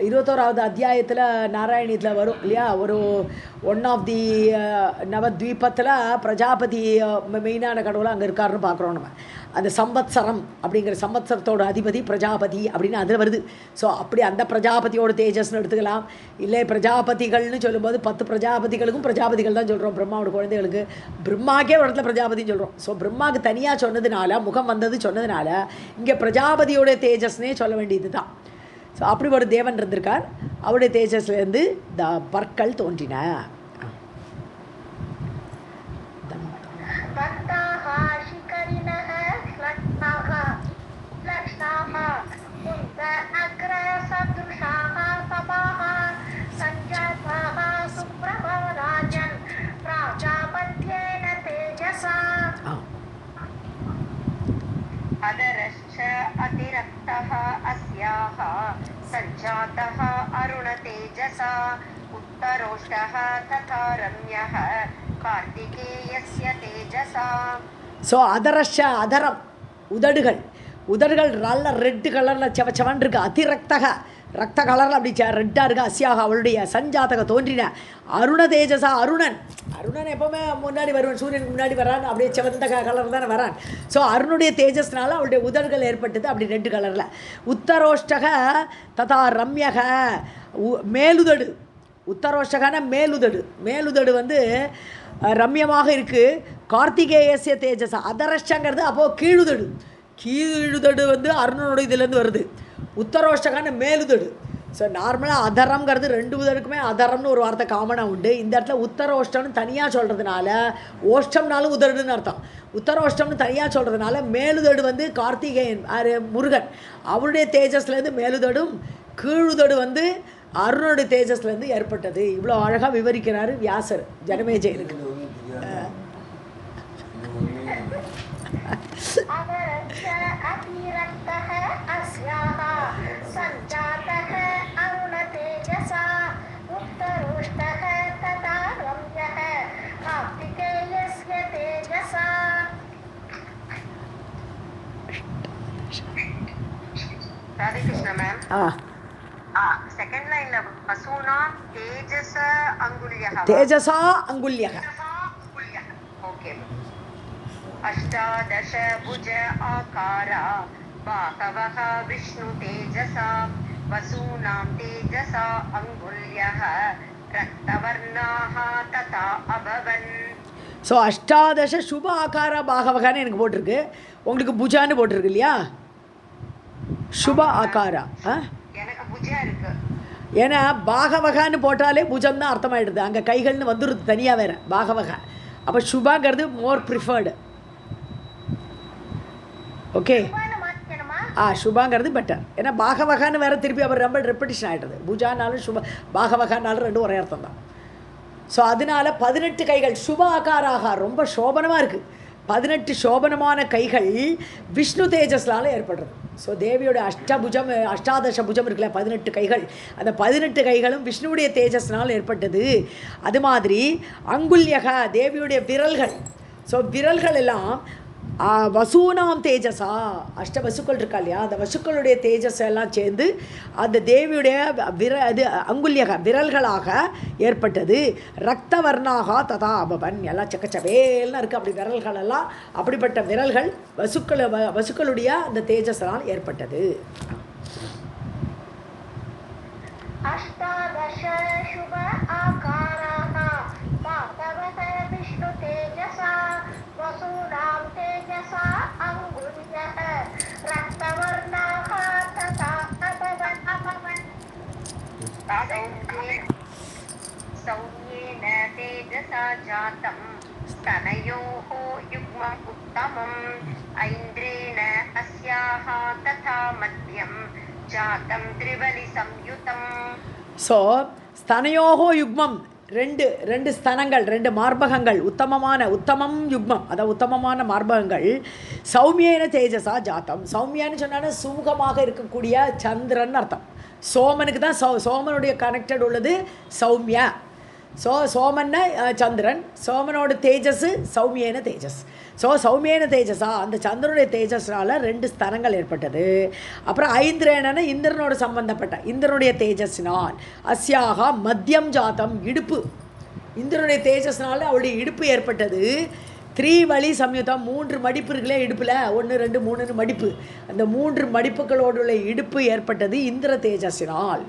21வது அத்தியாயத்தில் நாராயணியத்தில் வரும் இல்லையா, ஒரு ஒன் ஆஃப் தி நவத்வீபத்தில் பிரஜாபதி மெயினான கடவுளாக அங்கே இருக்காருன்னு பார்க்குறோம் நம்ம. அந்த சம்பத்சரம் அப்படிங்கிற சம்பத்சரத்தோட அதிபதி பிரஜாபதி அப்படின்னு அதில் வருது. ஸோ அப்படி அந்த பிரஜாபதியோட தேஜஸ்ன்னு எடுத்துக்கலாம். இல்லை பிரஜாபதிகள்னு சொல்லும்போது 10 பிரஜாபதிகளுக்கும் பிரஜாபதிகள் தான் சொல்கிறோம். பிரம்மாவோட குழந்தைகளுக்கு பிரம்மாக்கே ஒரு இடத்துல பிரஜாபதின்னு சொல்கிறோம். ஸோ பிரம்மாவுக்கு தனியாக சொன்னதுனால, முகம் வந்தது சொன்னதுனால இங்கே பிரஜாபதியோட தேஜஸ்னே சொல்ல வேண்டியது தான். ஸோ அப்படி ஒரு தேவன் இருந்திருக்கார். அவருடைய தேஜஸ்லேருந்து பற்கள் தோன்றின. अदरश्च अतिरक्तः अस्याः सञ्जातः अरुणतेजसा उत्तरोष्टः तथा रम्यः कार्तिकेयस्य तेजसा. ஸோ அதரஷ, அதரம் உதடுகள் நல்ல ரெட்டு கலரில் செவச்சவன் இருக்கு. அதிரக்தக, ரத்த கலரில் அப்படி ரெட்டாக இருக்கு. அஸ்யாக அவளுடைய சஞ்சாத்தக தோன்றின. அருண தேஜசா, அருணன் எப்போவுமே முன்னாடி வருவான், சூரியனுக்கு முன்னாடி வரான், அப்படியே செவந்த கலர் தானே வரான். ஸோ அருணுடைய தேஜஸ்னால அவளுடைய உதடுகள் ஏற்பட்டது அப்படி ரெட்டு கலரில். உத்தரோஷ்டக ததா ரம்யக, உத்தரோஷ்டகான மேலுதடு. மேலுதடு வந்து ரம்யமாக இருக்குது. கார்த்திகேயசிய தேஜஸா. அதரஷ்டங்கிறது அப்போது கீழுதடு. கீழுதடு வந்து அருணனோட இதுலேருந்து வருது. உத்தரோஷ்டகான மேலுதடு. ஸோ நார்மலாக அதரம்ங்கிறது 2 உதடுக்குமே அதரம்னு ஒரு வார்த்தை காமனாக உண்டு. இந்த இடத்துல உத்தரோஷ்டம்னு தனியாக சொல்கிறதுனால, ஓஷ்டம்னாலும் உதடுன்னு அர்த்தம். உத்தரோஷ்டம்னு தனியாக சொல்கிறதுனால மேலுதடு வந்து கார்த்திகேயன் முருகன் அவருடைய தேஜஸ்லேருந்து மேலுதடும், கீழுதடு வந்து அருணனுடைய தேஜஸ்லேருந்து ஏற்பட்டது. இவ்வளோ அழகாக விவரிக்கிறாரு வியாசர் ஜனமேஜயனுக்கு. Radhe Krishna ma'am. Second line la Vasuna Tejasa Angulyah. Tejasa Angulyah. Okay. Ashtadasha Bhuja Akara Bhagavaha Vishnu Tejasa Vasunam Tejasa Angulyah Raktavarnaha Tata Abhavan. So அஷ்டாதச சுப ஆகார பாகவகான்னு எனக்கு போட்டிருக்கு. உங்களுக்கு புஜான்னு போட்டிருக்கு இல்லையா? சுப ஆகாரா. ஏன்னா பாகவகான்னு போட்டாலே புஜம்தான் அர்த்தமாயிடுது. அங்கே கைகள்னு வந்துடுது தனியாக வேறு பாகவகா. அப்போ சுபாங்கிறது மோர் ப்ரிஃபர்டு. ஓகே, சுபாங்கிறது பெட்டர். ஏன்னா பாகவகான்னு வேறு திருப்பி அவர் ரொம்ப ரெப்படிஷன் ஆகிடுது. புஜானாலும் சுப பாகவகானாலும் ரெண்டும் ஒரே அர்த்தம் தான். ஸோ அதனால் 18 கைகள் சுப ஆகாராக ரொம்ப சோபனமாக இருக்குது. 18 சோபனமான கைகள் விஷ்ணு தேஜஸ்னால ஏற்படுறது. ஸோ தேவியோட அஷ்டாதச புஜம் இருக்குல்ல, 18 கைகள், அந்த 18 கைகளும் விஷ்ணுவுடைய தேஜஸ்னால் ஏற்பட்டது. அது மாதிரி அங்குல்யக தேவியுடைய விரல்கள். ஸோ விரல்கள் எல்லாம் வசூனாம் தேஜஸா, அஷ்ட வசுக்கள் இருக்கா இல்லையா, அந்த வசுக்களுடைய தேஜஸ் எல்லாம் சேர்ந்து அந்த தேவியுடைய அங்குல்யக விரல்களாக ஏற்பட்டது. ரக்தவர்ணாகா ததா அபவன், எல்லாம் சக்கச்சவேல்லாம் இருக்குது அப்படி விரல்கள் எல்லாம். அப்படிப்பட்ட விரல்கள் வசுக்களுடைய அந்த தேஜஸால் ஏற்பட்டது. அஷ்டாதச சுப ஆகாராக பாகவத விஷ்ணு தேஜஸா வசூனாம் தேஜஸா அங்குல்யः ரக்தவர்ணாः ததா அபவன். சௌம்யேன தேஜஸா ஜாதம் स्तनयोः युग्मम् उत्तमम् ऐन्द्रेण अस्याः तथा मध्यम् जातं त्रिवलि संयुतम्. ஸோ ஸ்தனயோகோ யுக்மம், ரெண்டு ஸ்தனங்கள், 2 மார்பகங்கள், உத்தமம் யுக்மம், அதாவது உத்தமமான மார்பகங்கள். சௌமியேன தேஜஸா ஜாத்தம். சௌமியான்னு சொன்னால் சுமுகமாக இருக்கக்கூடிய சந்திரன் அர்த்தம். சோமனுக்கு தான் சோமனுடைய கனெக்டட் உள்ளது சௌமியா. ஸோ சோமன்னா சந்திரன், சோமனோட தேஜஸ் சௌமியேன தேஜஸ். ஸோ சௌமியேன தேஜஸா, அந்த சந்திரனுடைய தேஜஸ்னால் 2 ஸ்தனங்கள் ஏற்பட்டது. அப்புறம் ஐந்திரேனன்னு இந்திரனோட சம்பந்தப்பட்ட இந்திரனுடைய தேஜஸ்னால் அஸ்யாக மத்தியம் ஜாத்தம் இடுப்பு, இந்திரனுடைய தேஜஸ்னால் அவளுடைய இடுப்பு ஏற்பட்டது. 3 வழி சம்யுதம், 3 மடிப்பு இருக்குல்ல இடுப்பில், 1 2 3 மடிப்பு, அந்த 3 மடிப்புகளோடுள்ள இடுப்பு ஏற்பட்டது இந்திர தேஜஸினால்.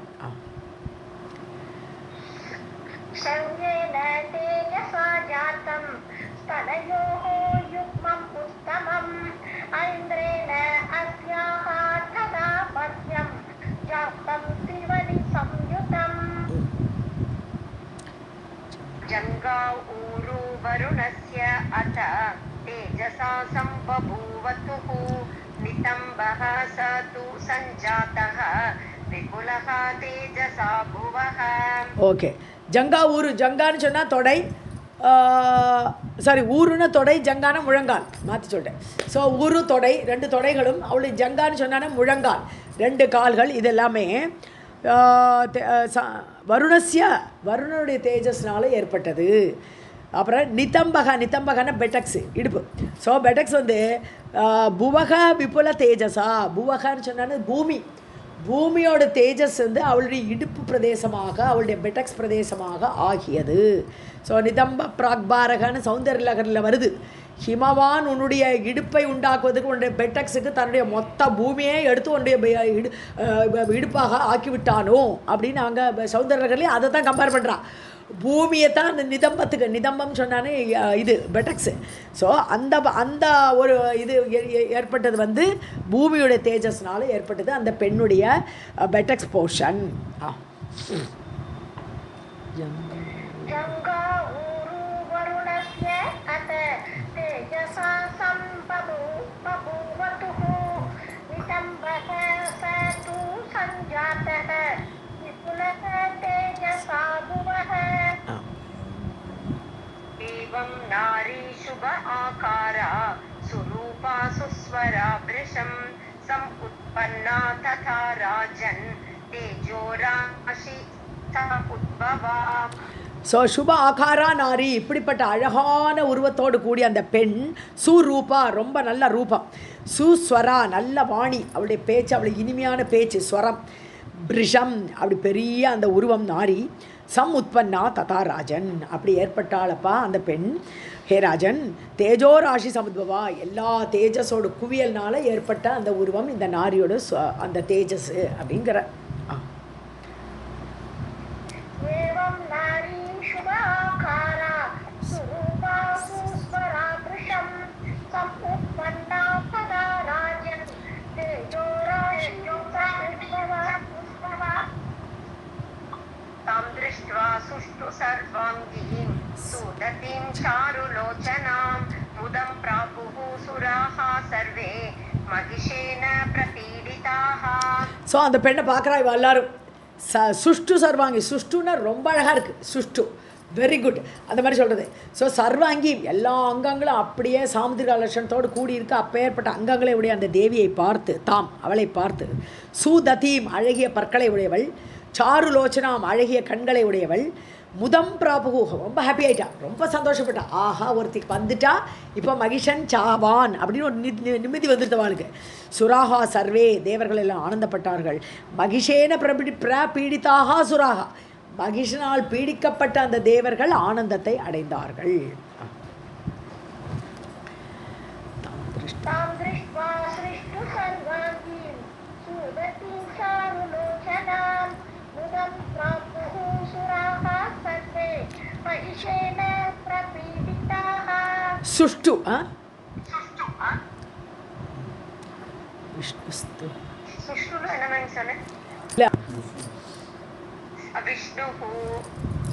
जङ्गा ऊरु वरुणस्य अथ तेजसा सम्बभूवतुः नितम्बः स तु सञ्जातः विपुलः तेजसा भुवः. ஓகே, ஜங்கா ஊரு. ஜங்கான்னு சொன்னால் தொடை, சாரி ஊருன்னு தொடை, ஜங்கான முழங்கால், மாற்றி சொல்லிட்டேன். ஸோ ஊரு தொடை, 2 தொடைகளும். அவளுடைய ஜங்கான்னு சொன்னான முழங்கால், 2 கால்கள். இது எல்லாமே வருணனுடைய தேஜஸ்னால ஏற்பட்டது. அப்புறம் நித்தம்பகன பெட்டக்ஸு இடுப்பு. ஸோ பெட்டக்ஸ் வந்து புவக விபுல தேஜஸா. புவகான்னு சொன்னாலும் பூமி, பூமியோட தேஜஸ் வந்து அவளுடைய இடுப்பு பிரதேசமாக அவளுடைய பெட்டக்ஸ் பிரதேசமாக ஆகியது. ஸோ நிதம்ப பிராக்பாரகன்னு சௌந்தர்யலகரில் வருது. ஹிமவான் உன்னுடைய இடுப்பை உண்டாக்குவதற்கு உன்னுடைய பெட்டக்ஸுக்கு தன்னுடைய மொத்த பூமியை எடுத்து உன்னுடைய இடுப்பாக ஆக்கிவிட்டானோ அப்படின்னு அங்கே சௌந்தர்யலகர்லேயே அதை தான் கம்பேர் பண்ணுறான். பூமியை தான் அந்த நிதம்பத்துக்கு, நிதம்பம் சொன்னானே இது பெட்டக்ஸு. ஸோ அந்த அந்த ஒரு இது ஏற்பட்டது வந்து பூமியுடைய தேஜஸ்னால ஏற்பட்டது அந்த பெண்ணுடைய பெட்டக்ஸ் போர்ஷன். एवं नारी शुभ आकारा सुरूपा सुस्वरा वृषं समुत्पन्ना तथा राजन् तेजो राशि समुद्भवा. ஸோ சுப ஆகாரா நாரி, இப்படிப்பட்ட அழகான உருவத்தோடு கூடிய அந்த பெண், சுரூபா ரொம்ப நல்ல ரூபம், சுஸ்வரா நல்ல வாணி, அவளுடைய பேச்சு அவளுடைய இனிமையான பேச்சு ஸ்வரம், பிரிஷம் அப்படி பெரிய அந்த உருவம் நாரி, சம் உற்பன்னா ததா ராஜன் அப்படி ஏற்பட்டாளப்பா அந்த பெண். ஹே ராஜன், தேஜோ ராசி சமுத்பவா எல்லா தேஜஸோட குவியல்னால ஏற்பட்ட அந்த உருவம் இந்த நாரியோட அந்த தேஜஸ் அப்படிங்கிற. सुष्टु सर्वांगीं सुदतीं चारुलोचनां मुदं प्रापुः सुराः सर्वे महिषेन प्रपीडिताः. ஸோ அந்த பெண்ணை பார்க்குறா இவ எல்லாரும். சுஷ்டு சர்வாங்கி, சுஷ்டுன்னா ரொம்ப அழகாக இருக்குது, சுஷ்டு வெரி குட் அந்த மாதிரி சொல்கிறது. ஸோ சர்வாங்கி எல்லா அங்கங்களும் அப்படியே சாமுதிரிகா லட்சணத்தோடு கூடியிருக்கு. அப்பேற்பட்ட அங்கங்களை உடைய அந்த தேவியை பார்த்து, தாம் அவளை பார்த்து, சுததீம் அழகிய பற்களை உடையவள், சாருலோச்சனாம் அழகிய கண்களை உடையவள், முதம் பிராபு ரொம்ப ஹாப்பி ஆகிட்டா, ரொம்ப சந்தோஷப்பட்டா. ஆஹா ஒருத்தி வந்துட்டா, இப்போ மகிஷன் சாவான் அப்படின்னு ஒரு நிம்மதி வந்துட்டவாளுக்கு. சுராகா சர்வே தேவர்கள் எல்லாம் ஆனந்தப்பட்டார்கள். மகிஷேன பிரபீடிதாக சுராகா, மகிஷனால் பீடிக்கப்பட்ட அந்த தேவர்கள் ஆனந்தத்தை அடைந்தார்கள். சுஷ்டு விஷ்ணுஸ்து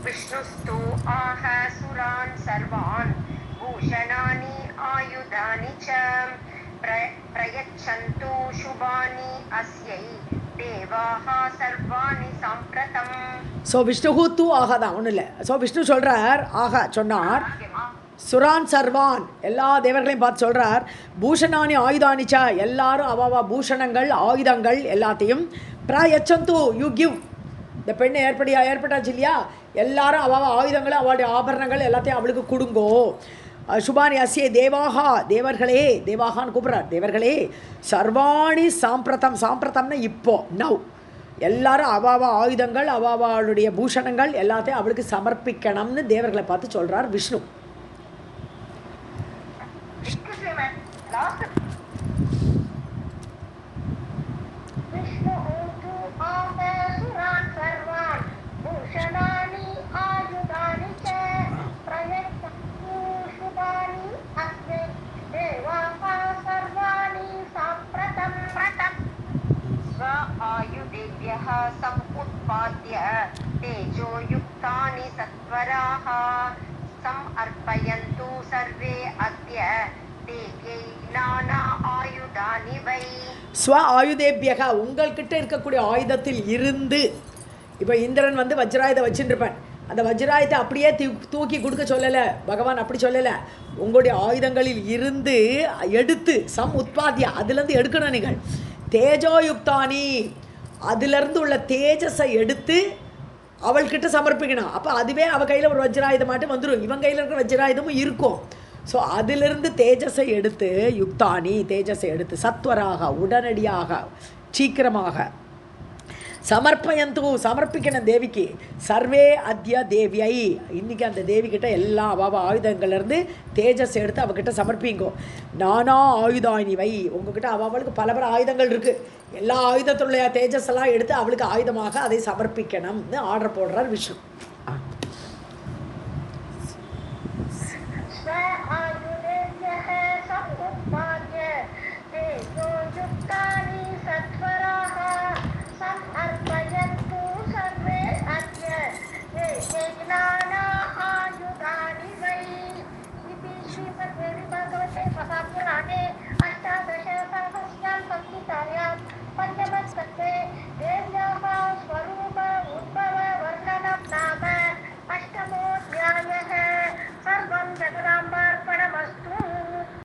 विष्णुस्तु आह सुरान् सर्वान् भूषणानि आयुधानि च प्रयच्छन्तु शुभानि अस्यै देवाः सर्वाणि साम्प्रतम्. ஸோ விஷ்ணுஹூ தூ ஆகா தான் ஒன்றும் இல்லை. ஸோ விஷ்ணு சொல்கிறார், ஆகா சொன்னார், சுரான் சர்வான் எல்லா தேவர்களையும் பார்த்து சொல்கிறார், பூஷணானி ஆயுதானிச்சா எல்லாரும் அவாவா பூஷணங்கள் ஆயுதங்கள் எல்லாத்தையும் பிரயச்சந்து யூ கிவ். இந்த பெண்ணு ஏற்பட்டாச்சு இல்லையா, எல்லாரும் அவாவா ஆயுதங்கள் அவளுடைய ஆபரணங்கள் எல்லாத்தையும் அவளுக்கு கொடுங்கோ. சுபானி அஸ்யே தேவாகா தேவர்களே, தேவாகான்னு கூப்பிட்றார், தேவர்களே சர்வாணி சாம்பிரதம், சாம்பிரதம்னா இப்போ நவ் எல்லாரும் அவாவா ஆயுதங்கள் அவாவாளுடைய பூஷணங்கள் எல்லாத்தையும் அவளுக்கு சமர்ப்பிக்கணும்னு தேவர்களை பார்த்து சொல்கிறார் விஷ்ணு. आयुधेभ्यः समुत्पाद्य तेजो युक्तानि सत्वराः समर्पयन्तु सर्वे अद्य देगे नाना आयुधानि वै. ஸ்வ ஆயுதேபியக உங்கள்கிட்ட இருக்கக்கூடிய ஆயுதத்தில் இருந்து, இப்போ இந்திரன் வந்து வஜ்ராயுதம் வச்சுருப்பான், அந்த வஜ்ராயுதத்தை அப்படியே தூக்கி கொடுக்க சொல்லலை பகவான், அப்படி சொல்லலை. உங்களுடைய ஆயுதங்களில் இருந்து எடுத்து சம் உற்பத்தியா அதுலேருந்து எடுக்கணும் நீங்கள். தேஜோயுக்தானி அதிலிருந்து உள்ள தேஜஸை எடுத்து அவள்கிட்ட சமர்ப்பிக்கணும். அப்போ அதுவே அவள் கையில் ஒரு வஜ்ராயுதம் மாட்டு வந்துடும், இவன் கையில் இருக்கிற வஜ்ராயுதமும் இருக்கும். ஸோ அதிலிருந்து தேஜஸை எடுத்து, யுக்தானி தேஜஸை எடுத்து, சத்வராக உடனடியாக சீக்கிரமாக சமர்ப்பயந்து சமர்ப்பிக்கணும் தேவிக்கு. சர்வே அத்ய தேவியை, இன்றைக்கி அந்த தேவிக்கிட்ட எல்லா ஆயுதங்கள்லேருந்து தேஜஸ் எடுத்து அவகிட்ட சமர்ப்பிங்கோ. நானா ஆயுதானிவை, உங்ககிட்ட அவளுக்கு பல பல ஆயுதங்கள் இருக்குது, எல்லா ஆயுதத்துடைய தேஜஸ் எல்லாம் எடுத்து அவளுக்கு ஆயுதமாக அதை சமர்ப்பிக்கணும்னு ஆர்டர் போடுறார் விஷ்ணு. श्रीमद्देवी भागवते महापुराणे अष्टादश सर्वस्यां संहितायां